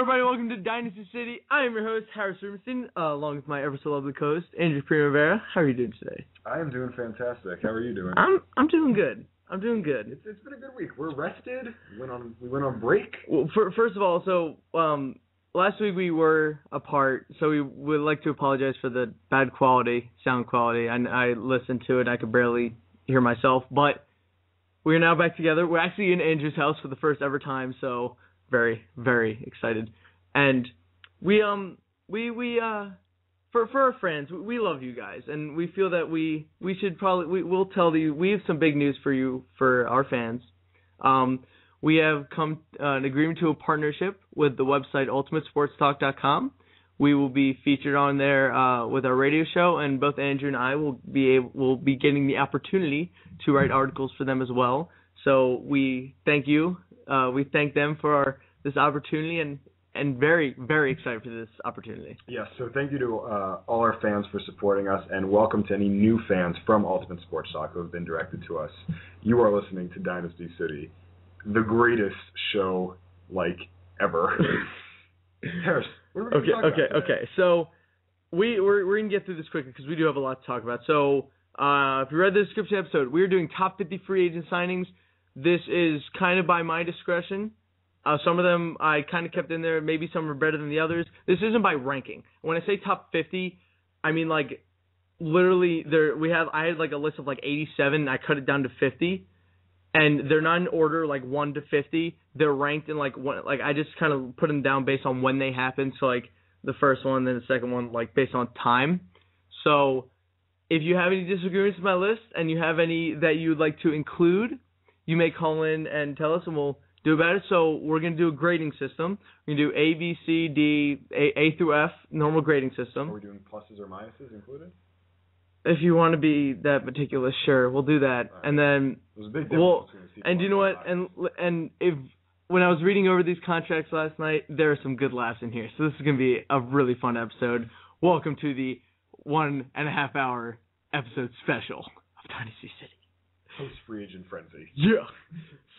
everybody, welcome to Dynasty City. I am your host, Harris Rubenstein, along with my ever so lovely co-host, Andrew Primavera. How are you doing today? I am doing fantastic. How are you doing? I'm doing good. It's been a good week. We're rested. We went on break. Well, first of all, last week we were apart, so we would like to apologize for the bad sound quality. I listened to it, I could barely hear myself, but we are now back together. We're actually in Andrew's house for the first ever time, so very, very excited. And we for our friends, we love you guys, and we feel that we should we'll tell you, we have some big news for you, for our fans. We have come an agreement to a partnership with the website ultimatesportstalk.com. We will be featured on there with our radio show, and both Andrew and I will be getting the opportunity to write articles for them as well. So we thank you. We thank them for this opportunity, and very, very excited for this opportunity. Yes, so thank you to all our fans for supporting us, and welcome to any new fans from Ultimate Sports Talk who have been directed to us. You are listening to Dynasty City, the greatest show ever. Harris, what are we talking about today? Okay. So we're going to get through this quickly because we do have a lot to talk about. So if you read the description episode, we're doing top 50 free agent signings. This is kind of by my discretion. Some of them I kind of kept in there. Maybe some are better than the others. This isn't by ranking. When I say top 50, I mean literally I had a list of 87. And I cut it down to 50, and they're not in order 1 to 50. They're ranked in one. I just kind of put them down based on when they happened. So the first one, then the second one based on time. So if you have any disagreements with my list and you have any that you would like to include, you may call in and tell us, and we'll do about it. So we're going to do a grading system. We're going to do A, B, C, D, A through F, normal grading system. Are we doing pluses or minuses included? If you want to be that meticulous, sure, we'll do that. Right. And then there's a big difference between the and you know what? And when I was reading over these contracts last night, there are some good laughs in here. So this is going to be a really fun episode. Welcome to the 1.5 hour episode special of Dynasty City. Post-free agent frenzy. Yeah.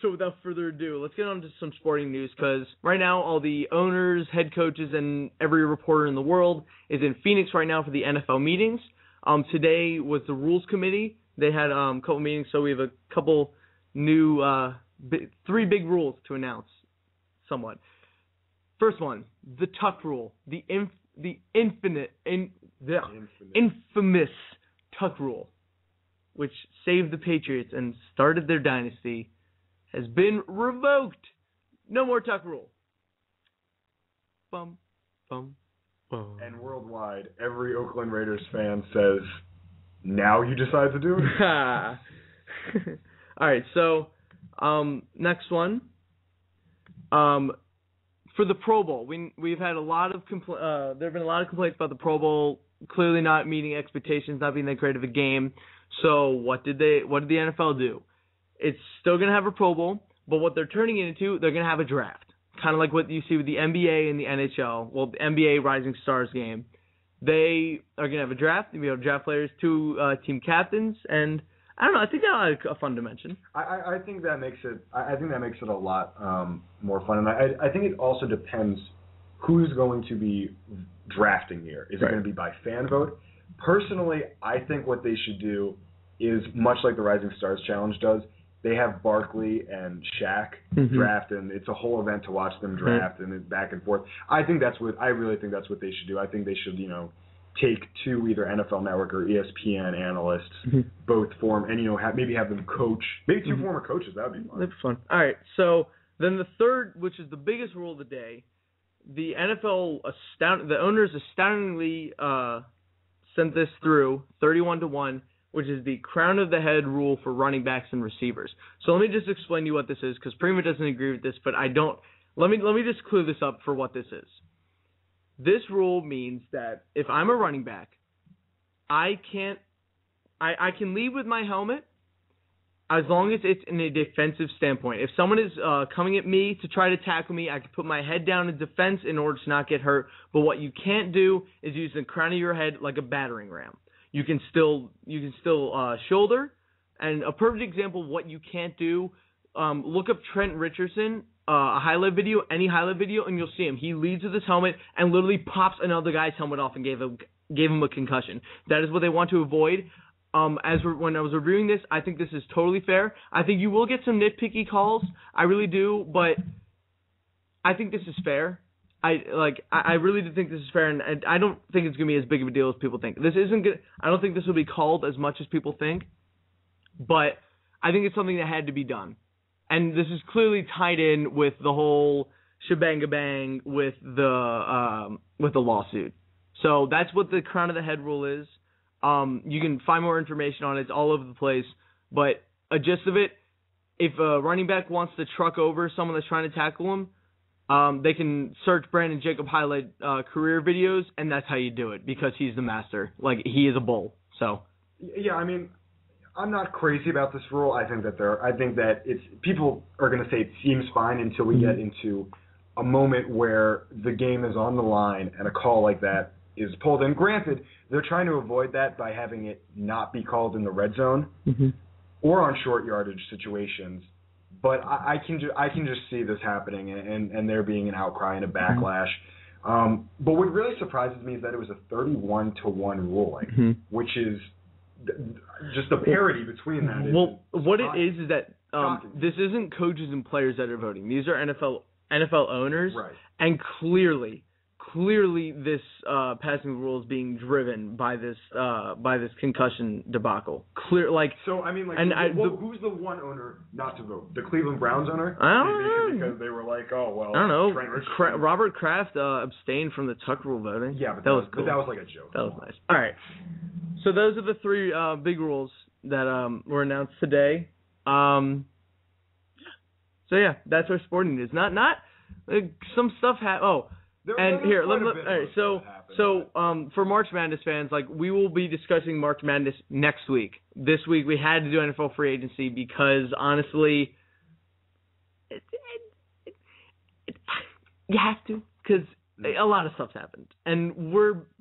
So without further ado, let's get on to some sporting news, because right now all the owners, head coaches, and every reporter in the world is in Phoenix right now for the NFL meetings. Today was the Rules Committee. They had a couple meetings, so we have a couple new, 3 big rules to announce somewhat. First one, the Tuck Rule, the infamous Tuck Rule, which saved the Patriots and started their dynasty, has been revoked. No more Tuck Rule. Bum, bum, bum. And worldwide, every Oakland Raiders fan says, now you decide to do it? All right, so next one. For the Pro Bowl, we've had a lot of there have been a lot of complaints about the Pro Bowl clearly not meeting expectations, not being that great of a game. So what did the NFL do? It's still going to have a Pro Bowl, but what they're turning it into, they're going to have a draft. Kind of like what you see with the NBA and the NHL. Well, the NBA Rising Stars game. They are going to have a draft. We have draft players, 2 team captains, and I don't know. I think that's a fun dimension. I think that makes it. I think that makes it a lot more fun, and I think it also depends who's going to be drafting here. Is it going to be by fan vote? Personally, I think what they should do is much like the Rising Stars Challenge does. They have Barkley and Shaq draft, and it's a whole event to watch them draft and back and forth. I really think that's what they should do. I think they should, take 2 either NFL Network or ESPN analysts, both form, and maybe have them coach. Maybe 2 former coaches. That would be fun. That'd be fun. All right. So then the third, which is the biggest rule of the day, the NFL the owners astoundingly sent this through 31-1. Which is the crown of the head rule for running backs and receivers. So let me just explain to you what this is, because Prima doesn't agree with this, but I don't. Let me just clear this up for what this is. This rule means that if I'm a running back, I can lead with my helmet as long as it's in a defensive standpoint. If someone is coming at me to try to tackle me, I can put my head down in defense in order to not get hurt. But what you can't do is use the crown of your head like a battering ram. You can still shoulder. And a perfect example of what you can't do, look up Trent Richardson a highlight video, any highlight video, and you'll see him. He leads with his helmet and literally pops another guy's helmet off and gave him a concussion. That is what they want to avoid. When I was reviewing this, I think this is totally fair. I think you will get some nitpicky calls. I really do, but I think this is fair. I really do think this is fair, and I don't think it's gonna be as big of a deal as people think. This isn't good. I don't think this will be called as much as people think, but I think it's something that had to be done, and this is clearly tied in with the whole shebang-a-bang with the lawsuit. So that's what the crown of the head rule is. You can find more information on it. It's all over the place, but a gist of it: if a running back wants to truck over someone that's trying to tackle him, they can search Brandon Jacob highlight career videos, and that's how you do it because he's the master. Like, he is a bull. So yeah, I mean, I'm not crazy about this rule. I think that it's people are going to say it seems fine until we get into a moment where the game is on the line and a call like that is pulled. And granted, they're trying to avoid that by having it not be called in the red zone or on short yardage situations. But I can just see this happening and there being an outcry and a backlash. But what really surprises me is that it was a 31-1 ruling, which is just the parity between that. Well, what it is that this isn't coaches and players that are voting. These are NFL owners, right. And clearly this passing rule is being driven by this concussion debacle. So I mean, who's the one owner not to vote? The Cleveland Browns owner? I don't know. Because they were like, oh well. I don't know. Robert Kraft abstained from the Tuck rule voting. Yeah, but that was cool. But that was like a joke. That was nice. All right. So those are the three big rules that were announced today. So yeah, that's our sporting news. Not some stuff. And here, all right. So for March Madness fans, we will be discussing March Madness next week. This week we had to do NFL free agency because honestly, you have to because a lot of stuff's happened, and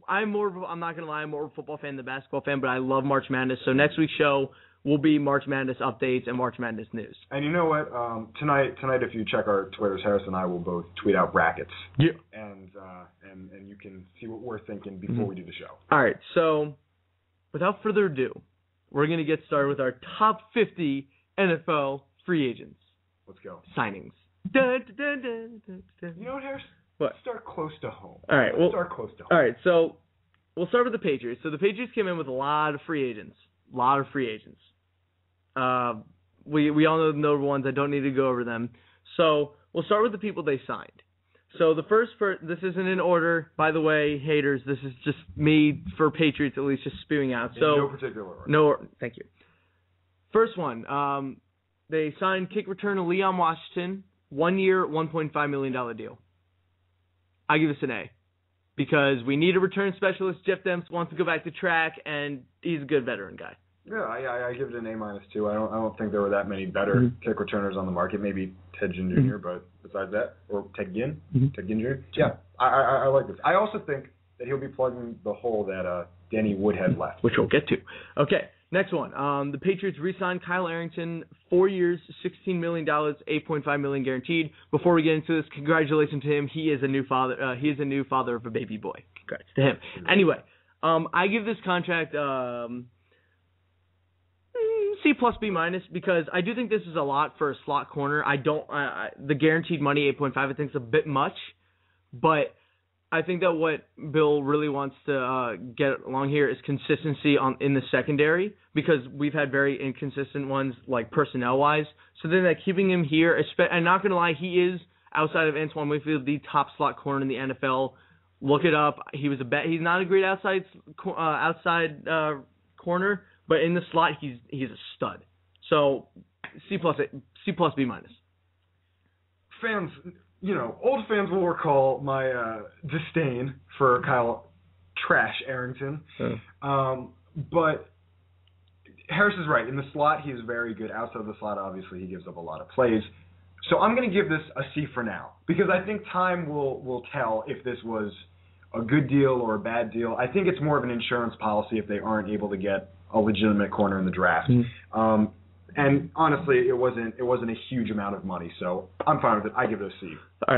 I'm not gonna lie, I'm more of a football fan than a basketball fan, but I love March Madness. So next week's show will be March Madness updates and March Madness news. And you know what? Tonight, if you check our Twitters, Harris and I will both tweet out brackets. Yeah. And you can see what we're thinking before we do the show. All right. So, without further ado, we're going to get started with our top 50 NFL free agents. Let's go. Signings. You know what, Harris? What? Let's start close to home. All right. Start close to home. All right. So, we'll start with the Patriots. So, the Patriots came in with a lot of free agents. We all know the ones. I don't need to go over them. So we'll start with the people they signed. So the first, this isn't in order, by the way, haters. This is just me for Patriots at least, just spewing out. So in no particular order. No, thank you. First one, they signed kick returner Leon Washington, 1 year, $1.5 million deal. I give this an A. Because we need a return specialist. Jeff Demps wants to go back to track, and he's a good veteran guy. Yeah, I give it an A- too. I don't think there were that many better kick returners on the market. Maybe Ted Ginn Jr., but besides that, or Ted Ginn, Ted Ginn Jr. Yeah, I like this. I also think that he'll be plugging the hole that Danny Woodhead left, which we'll get to. Okay, next one. The Patriots re-signed Kyle Arrington, 4 years, $16 million, $8.5 million guaranteed. Before we get into this, congratulations to him. He is a new father. He is a new father of a baby boy. Congrats to him. Anyway, I give this contract C plus B minus because I do think this is a lot for a slot corner. The guaranteed money 8.5 I think is a bit much, but I think that what Bill really wants to get along here is consistency in the secondary because we've had very inconsistent ones like personnel wise. So then keeping him here, I'm not gonna lie, he is outside of Antoine Winfield the top slot corner in the NFL. Look it up. He's not a great outside corner. But in the slot, he's a stud. So C plus B minus. Fans, old fans will recall my disdain for Kyle Trash Arrington. But Harris is right. In the slot, he is very good. Outside of the slot, obviously, he gives up a lot of plays. So I'm going to give this a C for now because I think time will tell if this was a good deal or a bad deal. I think it's more of an insurance policy if they aren't able to get a legitimate corner in the draft. And honestly, it wasn't a huge amount of money, so I'm fine with it. I give it a C. All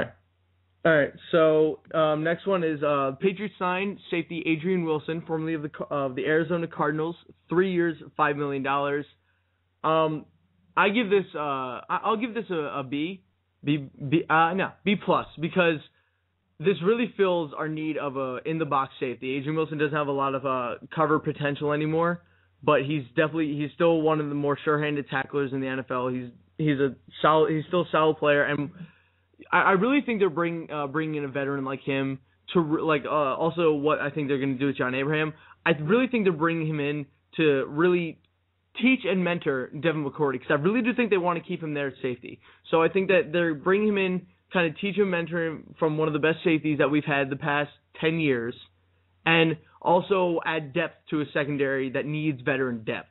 right. So next one is Patriots signed safety Adrian Wilson, formerly of the Arizona Cardinals, 3 years, $5 million. I'll give this a B plus, because this really fills our need of a in the box safety. Adrian Wilson doesn't have a lot of cover potential anymore, but he's still one of the more sure-handed tacklers in the NFL. He's still a solid player, and I really think they're bringing in a veteran like him to also what I think they're going to do with John Abraham. I really think they're bringing him in to really teach and mentor Devin McCourty, because I really do think they want to keep him there at safety. So I think that they're bringing him in, kind of teach him, mentor him from one of the best safeties that we've had the past 10 years, and also add depth to a secondary that needs veteran depth.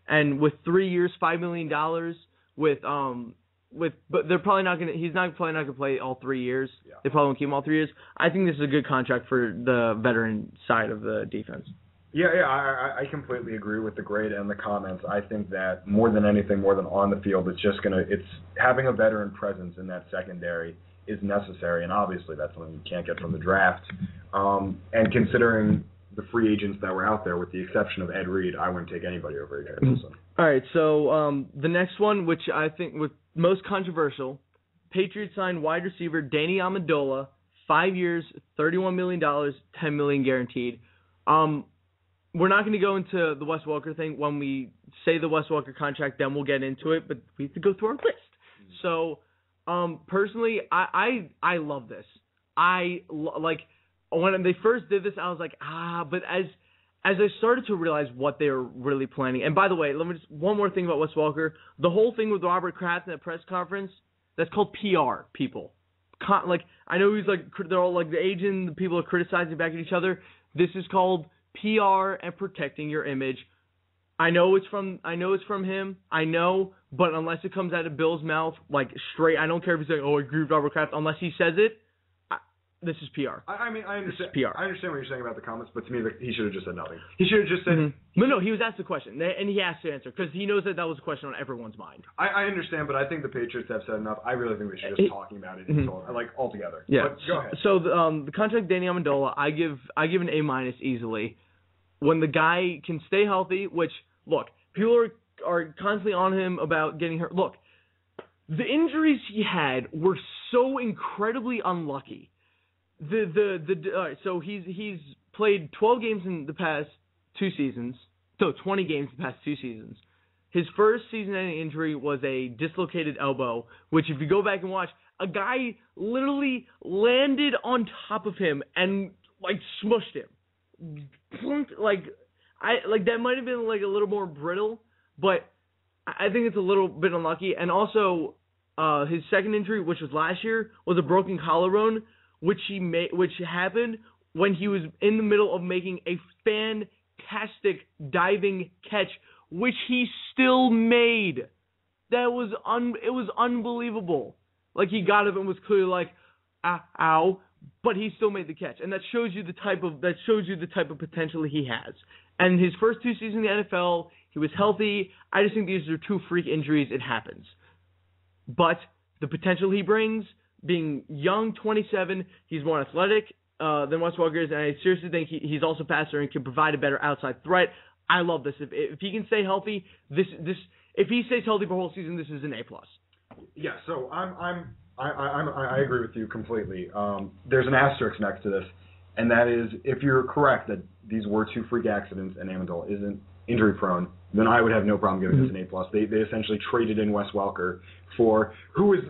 And with 3 years, $5 million, but they're probably not gonna. He's probably not gonna play all 3 years. Yeah. They probably won't keep him all 3 years. I think this is a good contract for the veteran side of the defense. Yeah, I completely agree with the grade and the comments. I think that more than anything, more than on the field, it's having a veteran presence in that secondary is necessary, and obviously that's something you can't get from the draft. And considering the free agents that were out there, with the exception of Ed Reed, I wouldn't take anybody over Adrian Wilson. All right, so the next one, which I think was most controversial, Patriots signed wide receiver Danny Amendola, 5 years, $31 million, $10 million guaranteed. We're not going to go into the Wes Welker thing. When we say the Wes Welker contract, then we'll get into it, but we have to go through our list. So, personally, I love this. When they first did this, I was like, but as I started to realize what they were really planning, and by the way, one more thing about Wes Welker. The whole thing with Robert Kraft in that press conference, that's called PR, people. I know they're all the agent, the people are criticizing back at each other. This is called PR and protecting your image. I know it's from him. I know, but unless it comes out of Bill's mouth, straight, I don't care if he's saying, I agree with Robert Kraft. Unless he says it, this is PR. I understand. This is PR. I understand what you're saying about the comments, but to me, he should have just said nothing. He should have just said. Mm-hmm. No, he was asked the question, and he has to answer because he knows that was a question on everyone's mind. I understand, but I think the Patriots have said enough. I really think we should just talking about it altogether. Yeah. But go ahead. So the contract Danny Amendola, I give an A- easily. When the guy can stay healthy, which, look, people are constantly on him about getting hurt. Look, the injuries he had were so incredibly unlucky. So he's played 12 games in the past 2 seasons. So 20 games in the past 2 seasons. His first season-ending injury was a dislocated elbow, which if you go back and watch, a guy literally landed on top of him and smushed him. That might have been a little more brittle, but I think it's a little bit unlucky. And also, his second injury, which was last year, was a broken collarbone, which happened when he was in the middle of making a fantastic diving catch, which he still made. It was unbelievable. He got up and was clearly ow. But he still made the catch, and that shows you the type of potential he has. And his first 2 seasons in the NFL, he was healthy. I just think these are 2 freak injuries. It happens. But the potential he brings, being young, 27, he's more athletic than Wes Welker is, and I seriously think he's also faster and can provide a better outside threat. I love this. If he can stay healthy, if he stays healthy for the whole season, this is an A+. Yeah. So I agree with you completely. There's an asterisk next to this, and that is if you're correct that these were 2 freak accidents and Amendola isn't injury prone, then I would have no problem giving this an A+. They essentially traded in Wes Welker who was,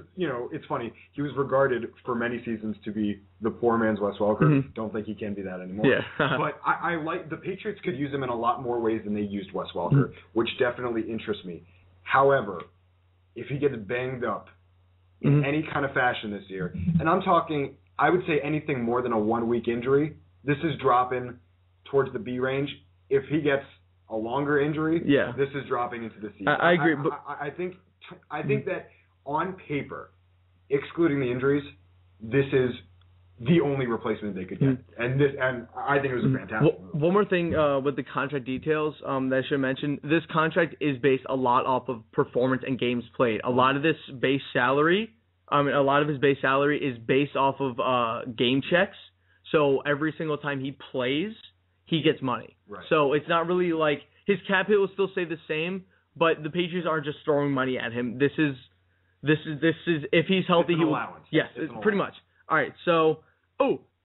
it's funny, he was regarded for many seasons to be the poor man's Wes Welker. Mm-hmm. Don't think he can be that anymore. Yeah. But I like the Patriots could use him in a lot more ways than they used Wes Welker, which definitely interests me. However, if he gets banged up in any kind of fashion this year, and I'm talking, I would say anything more than a 1-week injury, this is dropping towards the B range. If he gets a longer injury, this is dropping into the C. I agree. I think that on paper, excluding the injuries, this is the only replacement they could get. And I think it was a fantastic move. One more thing with the contract details that I should mention. This contract is based a lot off of performance and games played. A lot of this base salary, a lot of his base salary is based off of game checks. So every single time he plays, he gets money. Right. So it's not really like his cap hit will still stay the same, but the Patriots aren't just throwing money at him. This is if he's healthy, it's an allowance. Yes, it's pretty much. All right, so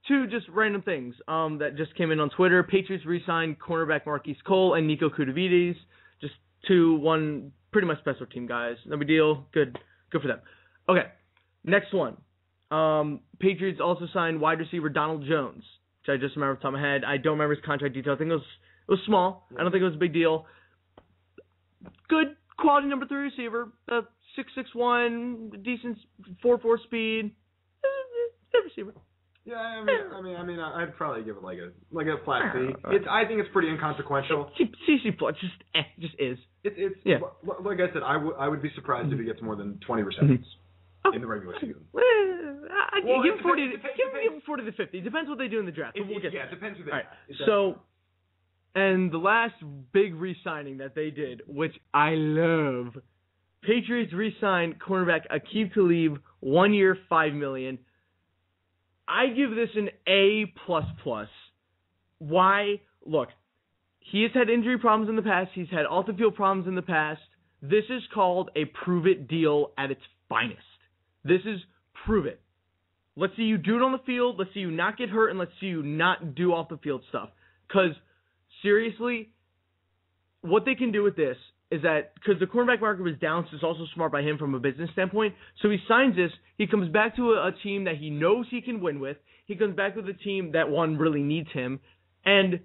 two just random things that just came in on Twitter. Patriots re-signed cornerback Marquise Cole and Nico Kudavides. Just one pretty much special team guys. No big deal. Good for them. Okay, next one. Patriots also signed wide receiver Donald Jones, which I just remember off the top of my head. I don't remember his contract detail. I think it was small. I don't think it was a big deal. Good quality number 3 receiver. 6'6", decent 4.4 speed. Good receiver. Yeah, I mean, I'd probably give it like a flat C. I think it's pretty inconsequential. C plus, just is. It's like I said, I would be surprised if he gets more than 20 receptions in the regular season. Give him 40 to 50. Depends what they do in the draft. It depends who they have. So, and the last big re-signing that they did, which I love, Patriots re-signed cornerback Aqib Talib, 1 year, $5 million. I give this an A++. Why? Look, he has had injury problems in the past. He's had off-the-field problems in the past. This is called a prove-it deal at its finest. This is prove it. Let's see you do it on the field. Let's see you not get hurt, and let's see you not do off-the-field stuff. Because, seriously, what they can do with this is that, because the cornerback market was down, so it's also smart by him from a business standpoint. So he signs this. He comes back to a team that he knows he can win with. He comes back with a team that, one, really needs him. And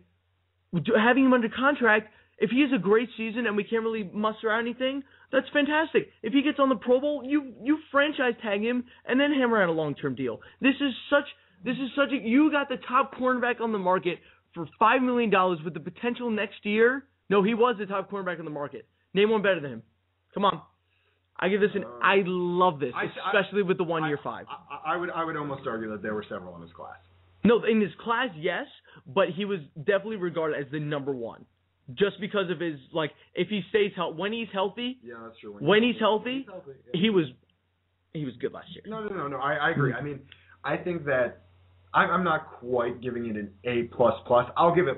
having him under contract, if he has a great season and we can't really muster out anything, that's fantastic. If he gets on the Pro Bowl, you franchise tag him and then hammer out a long-term deal. This is such you got the top cornerback on the market for $5 million with the potential next year. No, he was the top cornerback on the market. Name one better than him. Come on. I give this I love this, especially with the 1 year 5. I would almost argue that there were several in his class. No, in his class, yes, but he was definitely regarded as the number one. Just because of his, if he stays when he's healthy. Yeah, that's true. When he's healthy, yeah. He was good last year. No. I agree. I mean, I think that I'm not quite giving it an A++. I'll give it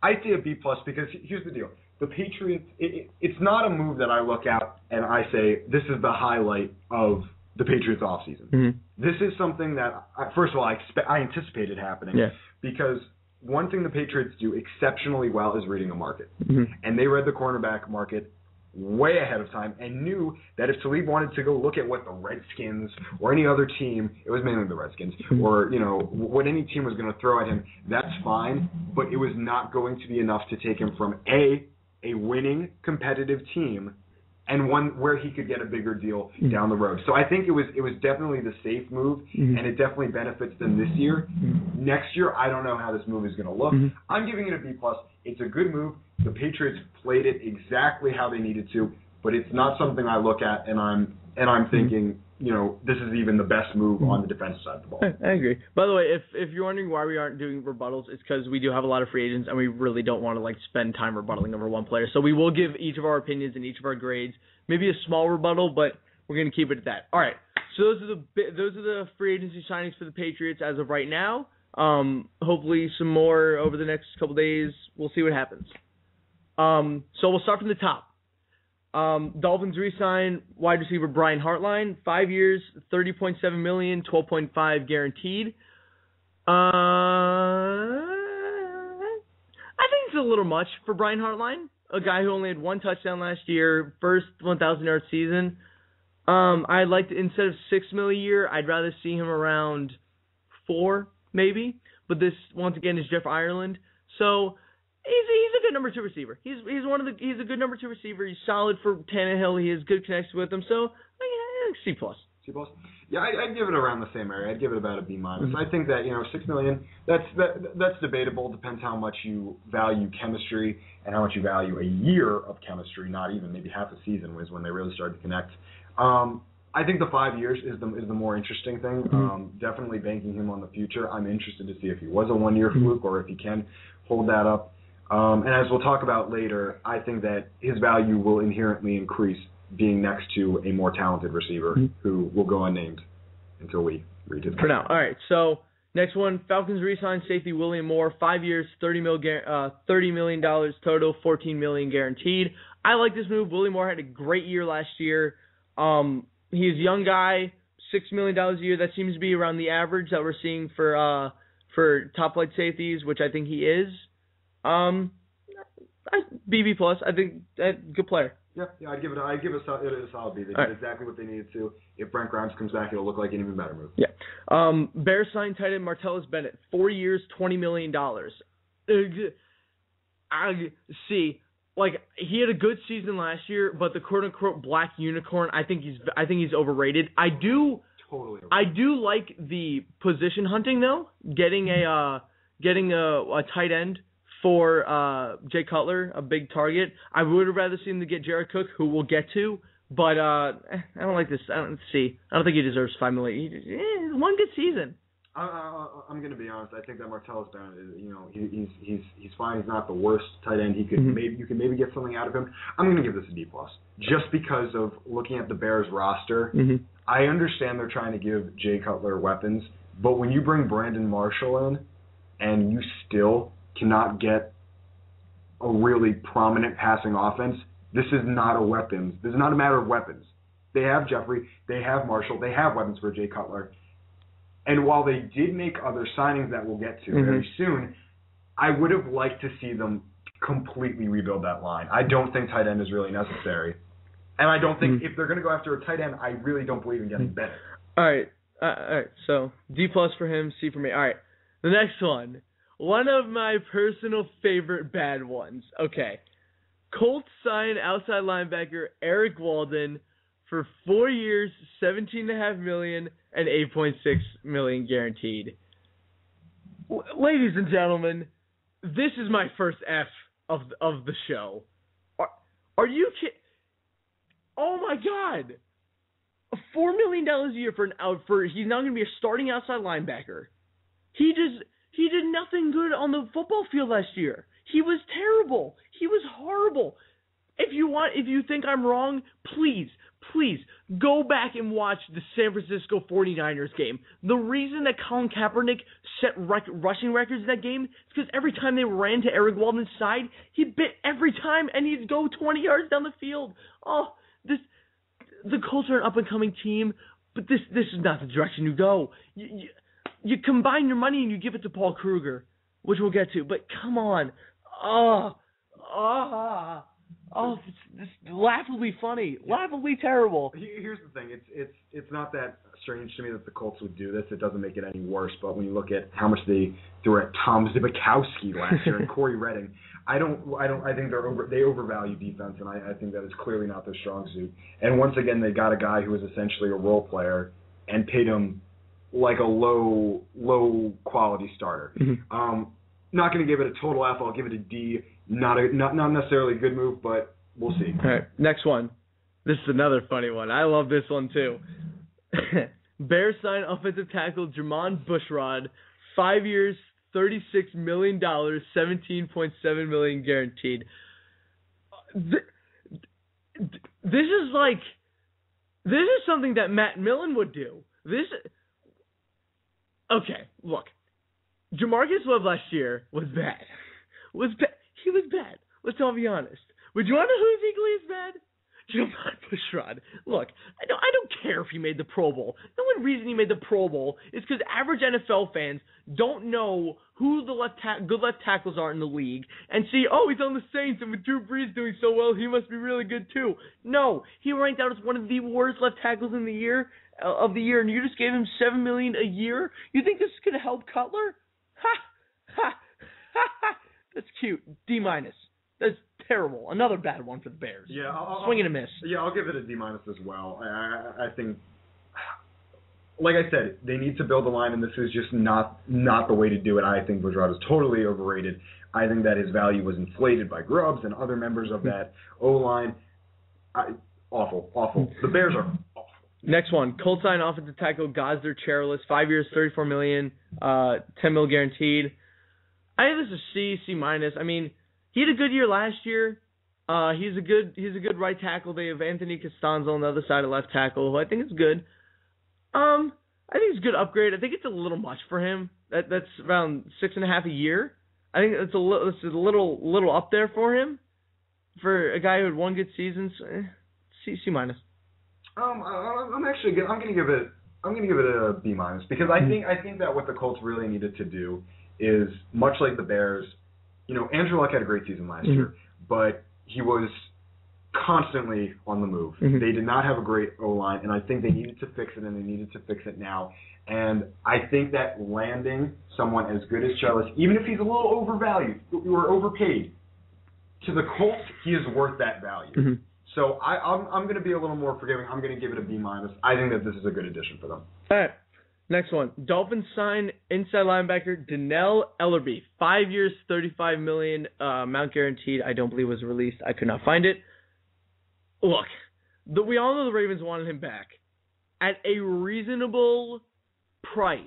I'd say a B+ because here's the deal. The Patriots, it's not a move that I look at and I say, this is the highlight of the Patriots offseason. Mm-hmm. This is something that, first of all, I anticipated happening because one thing the Patriots do exceptionally well is reading a market. Mm-hmm. And they read the cornerback market way ahead of time and knew that if Talib wanted to go look at what the Redskins or any other team, it was mainly the Redskins, or, what any team was going to throw at him, that's fine, but it was not going to be enough to take him from a winning competitive team and one where he could get a bigger deal down the road. So I think it was definitely the safe move, and it definitely benefits them this year. Next year, I don't know how this move is going to look. I'm giving it a B+. It's a good move. The Patriots played it exactly how they needed to, but it's not something I look at and I'm thinking, this is even the best move on the defensive side of the ball. I agree. By the way, if you're wondering why we aren't doing rebuttals, it's because we do have a lot of free agents, and we really don't want to spend time rebuttaling over one player. So we will give each of our opinions and each of our grades, maybe a small rebuttal, but we're going to keep it at that. All right. So those are the free agency signings for the Patriots as of right now. Hopefully some more over the next couple days. We'll see what happens. So we'll start from the top. Dolphins re-signed wide receiver Brian Hartline, 5 years, $30.7 million, 12.5 guaranteed. I think it's a little much for Brian Hartline, a guy who only had one touchdown last year, first 1,000-yard season. I'd like to, instead of $6 million a year, I'd rather see him around 4 maybe. But this once again is Jeff Ireland, so. He's a good number 2 receiver. He's a good number 2 receiver. He's solid for Tannehill. He has good connection with him. So C+. C+. Yeah, I'd give it around the same area. I'd give it about a B-. I think that $6 million. That's debatable. Depends how much you value chemistry and how much you value a year of chemistry. Not even maybe half a season was when they really started to connect. I think the 5 years is the more interesting thing. Definitely banking him on the future. I'm interested to see if he was a 1 year fluke or if he can hold that up. And as we'll talk about later, I think that his value will inherently increase being next to a more talented receiver who will go unnamed until we read it. For now. All right, so next one, Falcons re-signed safety William Moore, 5 years, $30 million total, $14 million guaranteed. I like this move. William Moore had a great year last year. He's a young guy, $6 million a year. That seems to be around the average that we're seeing for top flight safeties, which I think he is. BB plus. I think good player. Yeah, I'd give it a solid B. They did exactly what they needed to. If Brent Grimes comes back, it'll look like an even better move. Yeah. Bears signed tight end Martellus Bennett, 4 years, $20 million. See, like he had a good season last year, but the quote unquote black unicorn, I think he's overrated. I do like the position hunting though. Getting a tight end for Jay Cutler, a big target. I would have rather seen them get Jared Cook, who we'll get to, but I don't like this. I don't think he deserves $5 million. One good season. I'm going to be honest. I think that Martellus Bennett, he's fine. He's not the worst tight end. You can maybe get something out of him. I'm going to give this a D plus, just because of looking at the Bears roster. I understand they're trying to give Jay Cutler weapons, but when you bring Brandon Marshall in, and you still cannot get a really prominent passing offense, this is not a weapons. This is not a matter of weapons. They have Jeffrey, they have Marshall, they have weapons for Jay Cutler. And while they did make other signings that we'll get to very soon, I would have liked to see them completely rebuild that line. I don't think tight end is really necessary. And I don't think if they're going to go after a tight end, I really don't believe in getting Bennett. All right. So D plus for him, C for me. All right. The next one. One of my personal favorite bad ones. Okay. Colts signed outside linebacker Eric Walden for 4 years, $17.5 million and $8.6 million guaranteed. Ladies and gentlemen, this is my first F of the show. Are you kidding? Oh my God! $4 million a year for he's not going to be a starting outside linebacker. He did nothing good on the football field last year. He was terrible. He was horrible. If you think I'm wrong, please go back and watch the San Francisco 49ers game. The reason that Colin Kaepernick set rushing records in that game is because every time they ran to Eric Walden's side, he bit every time, and he'd go 20 yards down the field. Oh, the Colts are an up-and-coming team, but this is not the direction you go. You combine your money and you give it to Paul Kruger, which we'll get to. But come on, it's laughably funny, laughably terrible. Here's the thing: it's not that strange to me that the Colts would do this. It doesn't make it any worse. But when you look at how much they threw at Tom Zbikowski last year and Corey Redding, I think they overvalue defense, and I think that is clearly not their strong suit. And once again, they got a guy who is essentially a role player and paid him like a low quality starter. Not going to give it a total F. I'll give it a D. Not necessarily a good move, but we'll see. All right, next one. This is another funny one. I love this one too. Bears sign offensive tackle Jermon Bushrod, 5 years, $36 million, $17.7 million guaranteed. This is something that Matt Millen would do. Okay, look. Jamarcus Webb last year was bad. He was bad. Let's all be honest. Would you want to know who's equally as bad? Jermon Bushrod. Look, I don't care if he made the Pro Bowl. The only reason he made the Pro Bowl is because average NFL fans don't know who the good left tackles are in the league and see, oh, he's on the Saints, and with Drew Brees doing so well, he must be really good too. No, he ranked out as one of the worst left tackles in the year, and you just gave him $7 million a year? You think this is going to help Cutler? Ha! That's cute. D-. That's terrible. Another bad one for the Bears. Yeah, swing and a miss. Yeah, I'll give it a D- as well. I think, like I said, they need to build a line, and this is just not the way to do it. I think Bushrod is totally overrated. I think that his value was inflated by Grubbs and other members of that O-line. Awful. The Bears are awful. Next one, Colts sign offensive tackle Gosder Chairless, 5 years, $34 million, $10 million guaranteed. I think this is C minus. I mean, he had a good year last year. He's a good right tackle. They have Anthony Costanzo on the other side of left tackle, who I think is good. I think it's a good upgrade. I think it's a little much for him. That's around 6.5 a year. I think it's a little up there for him, for a guy who had one good season. C minus. I'm gonna give it a B minus, because I think that what the Colts really needed to do is, much like the Bears, Andrew Luck had a great season last year, but he was constantly on the move. They did not have a great O-line, and I think they needed to fix it, and they needed to fix it now. And I think that landing someone as good as Charles, even if he's a little overvalued or overpaid, to the Colts, he is worth that value. So I'm going to be a little more forgiving. I'm going to give it a B minus. I think that this is a good addition for them. All right. Next one. Dolphins sign inside linebacker Dannell Ellerbe. 5 years, $35 million, amount guaranteed. I don't believe it was released. I could not find it. Look, we all know the Ravens wanted him back at a reasonable price.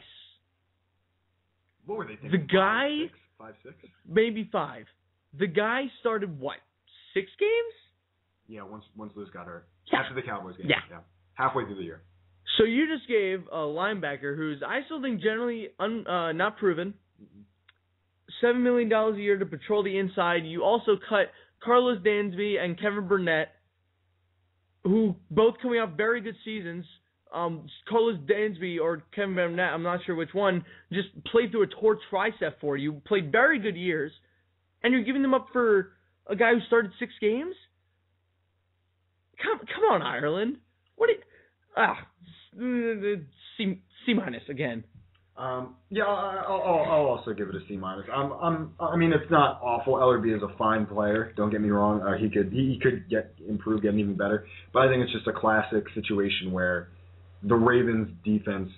What were they thinking? The guy, 5, 6? Maybe 5. The guy started, 6 games? Yeah, once Lewis got hurt. Yeah. After the Cowboys game. Yeah. Halfway through the year. So you just gave a linebacker who's, I still think, generally not proven, $7 million a year to patrol the inside. You also cut Carlos Dansby and Kevin Burnett, who both coming off very good seasons. Carlos Dansby or Kevin Burnett, I'm not sure which one, just played through a torch tricep for you, played very good years, and you're giving them up for a guy who started 6 games? Come on, Ireland. What? C minus again. Yeah, I'll also give it a C minus. I mean, it's not awful. Ellerbe is a fine player. Don't get me wrong. He could get even better. But I think it's just a classic situation where the Ravens defense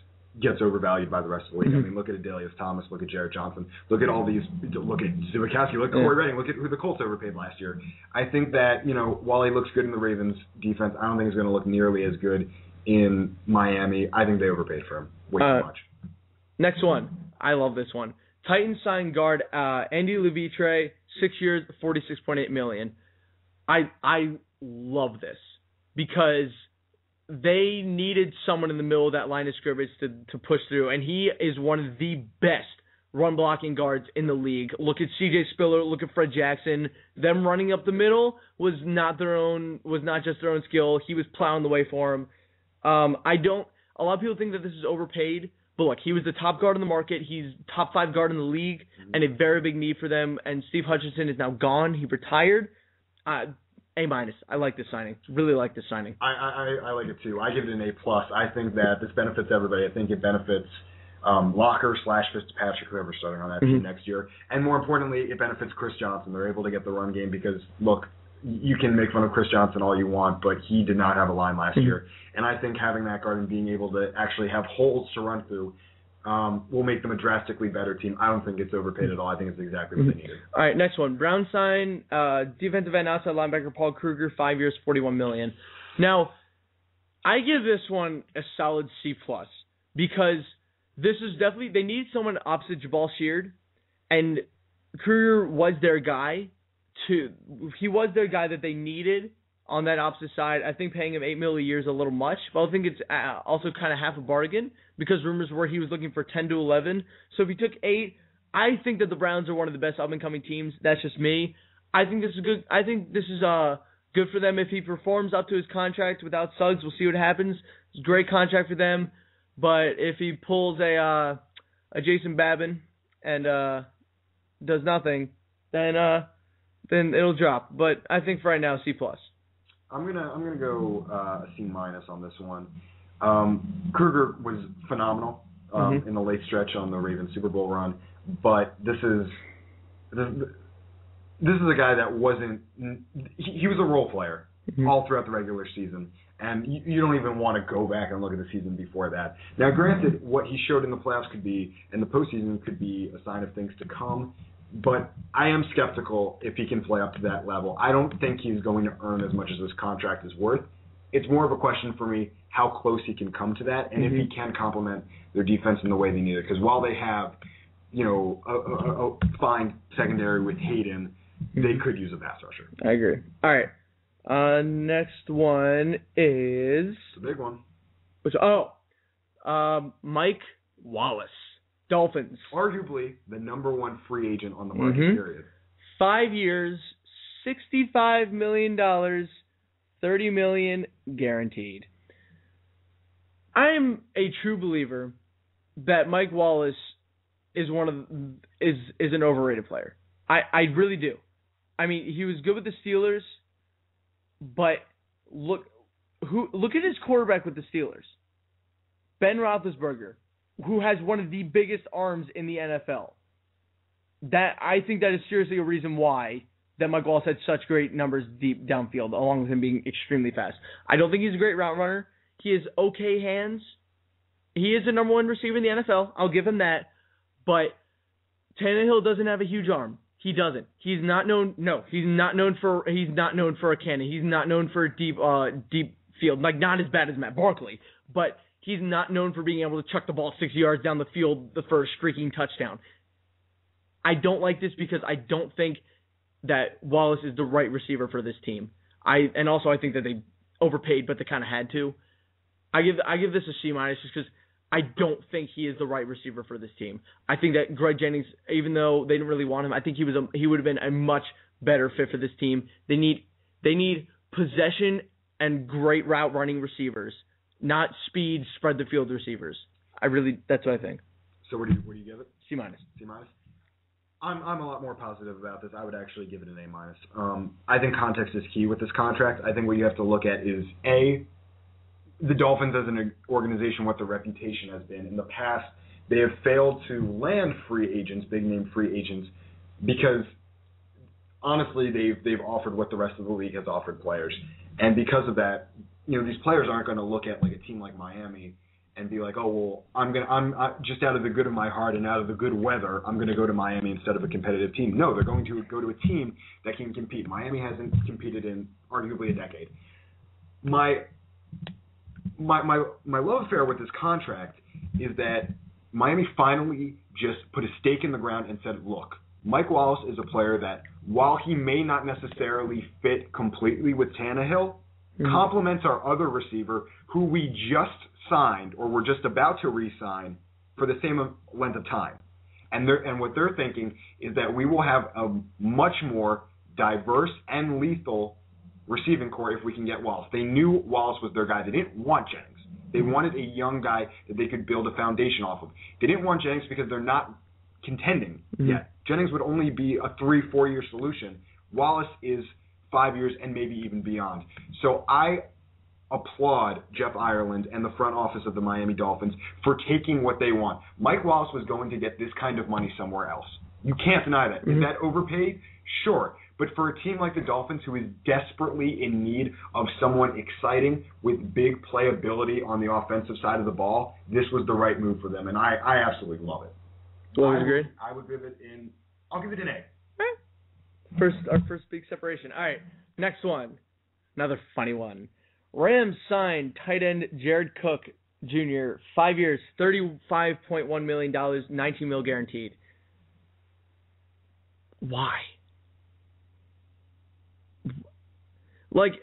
gets overvalued by the rest of the league. I mean, look at Adelius Thomas, look at Jarrett Johnson, look at all these, look at Zubikowski, look at Corey Redding, look at who the Colts overpaid last year. I think that, while he looks good in the Ravens defense, I don't think he's going to look nearly as good in Miami. I think they overpaid for him way too much. Next one. I love this one. Titans sign guard Andy Levitre, 6 years, $46.8 million. I love this because they needed someone in the middle of that line of scrimmage to push through, and he is one of the best run-blocking guards in the league. Look at C.J. Spiller, look at Fred Jackson. Them running up the middle was not just their own skill. He was plowing the way for him. A lot of people think that this is overpaid, but look, he was the top guard in the market. He's top 5 guard in the league, and a very big need for them. And Steve Hutchinson is now gone. He retired. A minus. I like this signing. Really like this signing. I like it too. I give it an A plus. I think that this benefits everybody. I think it benefits Locker / Fitzpatrick, whoever's starting on that team next year. And more importantly, it benefits Chris Johnson. They're able to get the run game because, look, you can make fun of Chris Johnson all you want, but he did not have a line last year. And I think having that guard and being able to actually have holes to run through will make them a drastically better team. I don't think it's overpaid at all. I think it's exactly what they needed. All right, next one. Brown sign defensive end outside linebacker Paul Kruger, 5 years, $41 million. Now, I give this one a solid C+, because this is definitely, they need someone opposite Jabal Sheard, and Kruger was their guy. He was their guy that they needed on that opposite side. I think paying him $8 million a year is a little much, but I think it's also kind of half a bargain because rumors were he was looking for 10 to 11. So if he took 8, I think that the Browns are one of the best up-and-coming teams. That's just me. I think this is good. I think this is good for them if he performs up to his contract without Suggs. We'll see what happens. It's a great contract for them, but if he pulls a Jason Babin and does nothing, then it'll drop. But I think for right now, C+. I'm gonna go a C- on this one. Kruger was phenomenal in the late stretch on the Ravens Super Bowl run, but this is a guy that wasn't. He was a role player all throughout the regular season, and you don't even want to go back and look at the season before that. Now, granted, what he showed in the playoffs could be, and the postseason could be a sign of things to come. But I am skeptical if he can play up to that level. I don't think he's going to earn as much as this contract is worth. It's more of a question for me how close he can come to that, and if he can complement their defense in the way they need it. Because while they have, a fine secondary with Hayden, they could use a pass rusher. I agree. All right. Next one is... It's a big one. Mike Wallace, Dolphins. Arguably the number one free agent on the market, period. 5 years, $65 million, $30 million guaranteed. I am a true believer that Mike Wallace is an overrated player. I really do. I mean, he was good with the Steelers, but look at his quarterback with the Steelers. Ben Roethlisberger, who has one of the biggest arms in the NFL. I think that is seriously a reason why that Mike Wallace had such great numbers deep downfield, along with him being extremely fast. I don't think he's a great route runner. He has okay hands. He is the number one receiver in the NFL. I'll give him that. But Tannehill doesn't have a huge arm. He doesn't. He's not known. No, he's not known for a cannon. He's not known for a deep field. Like, not as bad as Matt Barkley, but he's not known for being able to chuck the ball 60 yards down the field the first streaking touchdown. I don't like this because I don't think that Wallace is the right receiver for this team. I think that they overpaid, but they kind of had to. I give this a C- just because I don't think he is the right receiver for this team. I think that Greg Jennings, even though they didn't really want him, I think he would have been a much better fit for this team. They need possession and great route running receivers, not speed spread the field receivers. That's what I think. So where do you give it? C-. C-. I'm a lot more positive about this. I would actually give it an A-. I think context is key with this contract. I think what you have to look at is the Dolphins as an organization, what their reputation has been. In the past, they have failed to land free agents, big-name free agents, because honestly, they've offered what the rest of the league has offered players. And because of that, these players aren't going to look at like a team like Miami and be like, oh, well, I'm just out of the good of my heart and out of the good weather, I'm going to go to Miami instead of a competitive team. No, they're going to go to a team that can compete. Miami hasn't competed in arguably a decade. My love affair with this contract is that Miami finally just put a stake in the ground and said, look, Mike Wallace is a player that, while he may not necessarily fit completely with Tannehill, complements our other receiver who we just signed or we're just about to re-sign for the same length of time. And what they're thinking is that we will have a much more diverse and lethal receiving core if we can get Wallace. They knew Wallace was their guy. They didn't want Jennings. They wanted a young guy that they could build a foundation off of. They didn't want Jennings because they're not contending yet. Jennings would only be a 3-4 year solution. Wallace is 5 years and maybe even beyond. So I applaud Jeff Ireland and the front office of the Miami Dolphins for taking what they want. Mike Wallace was going to get this kind of money somewhere else. You can't deny that. Is that overpaid? Sure. But for a team like the Dolphins, who is desperately in need of someone exciting with big playability on the offensive side of the ball, this was the right move for them, and I absolutely love it. Well, agree. I'll give it an A. Our first big separation. All right, next one. Another funny one. Rams signed tight end Jared Cook Jr. 5 years, $35.1 million, $19 million guaranteed. Why? Like,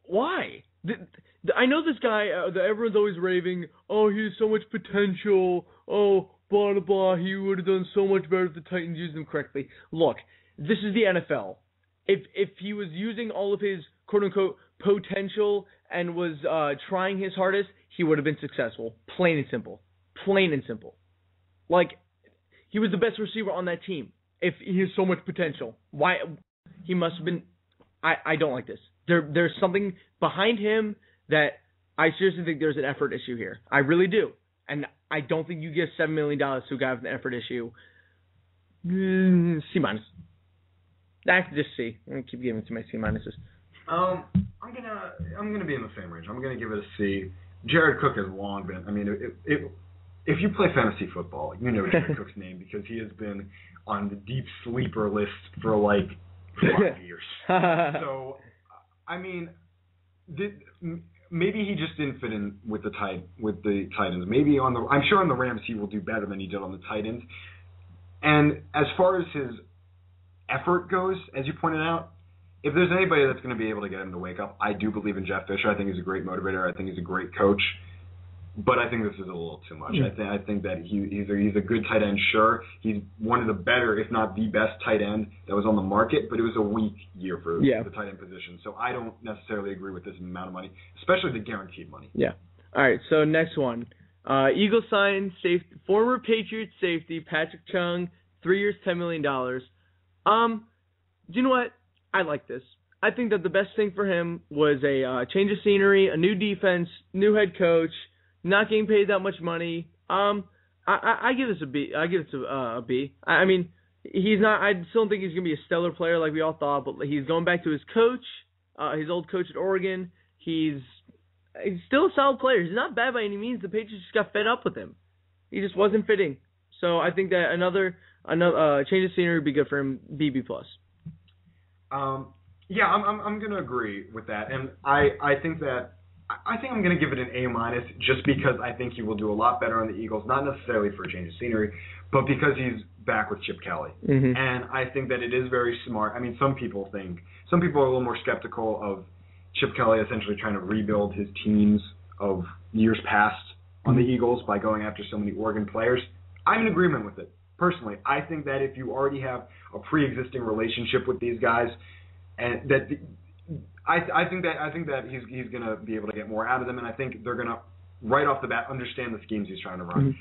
why? I know this guy, everyone's always raving, oh, he has so much potential, oh, blah, blah, blah, he would have done so much better if the Titans used him correctly. Look, this is the NFL. If he was using all of his quote-unquote potential and was trying his hardest, he would have been successful. Plain and simple. Plain and simple. Like, he was the best receiver on that team. If he has so much potential, why he must have been... I don't like this. There's something behind him that I seriously think there's an effort issue here. I really do. And I don't think you give $7 million to a guy with an effort issue. C-. I can just C. I'm going to keep giving it to my C-minuses. I'm gonna be in the same range. I'm gonna give it a C. Jared Cook has long been. I mean, if you play fantasy football, you know Jared Cook's name because he has been on the deep sleeper list for like 5 years. So, I mean, maybe he just didn't fit in with the Titans. Maybe I'm sure on the Rams he will do better than he did on the Titans. And as far as his effort goes, as you pointed out, if there's anybody that's going to be able to get him to wake up, I do believe in Jeff Fisher. I think he's a great motivator. I think he's a great coach. But I think this is a little too much. Yeah. I think that he's a good tight end, sure. He's one of the better, if not the best tight end that was on the market, but it was a weak year for the tight end position. So I don't necessarily agree with this amount of money, especially the guaranteed money. Yeah. All right, so next one. Eagles signed former Patriots safety Patrick Chung, 3 years, $10 million. Do you know what? I like this. I think that the best thing for him was a change of scenery, a new defense, new head coach, not getting paid that much money. I give this a B. I give it a B. I mean, he's not. I still don't think he's gonna be a stellar player like we all thought. But he's going back to his coach, his old coach at Oregon. He's still a solid player. He's not bad by any means. The Patriots just got fed up with him. He just wasn't fitting. So I think that another change of scenery would be good for him. BB plus. Yeah, I'm gonna agree with that, and I think I'm going to give it an A- just because I think he will do a lot better on the Eagles, not necessarily for a change of scenery, but because he's back with Chip Kelly. Mm-hmm. And I think that it is very smart. I mean, some people are a little more skeptical of Chip Kelly essentially trying to rebuild his teams of years past on the Eagles by going after so many Oregon players. I'm in agreement with it, personally. I think that if you already have a pre-existing relationship with these guys, and that I think that he's going to be able to get more out of them, and I think they're going to, right off the bat, understand the schemes he's trying to run. Mm-hmm.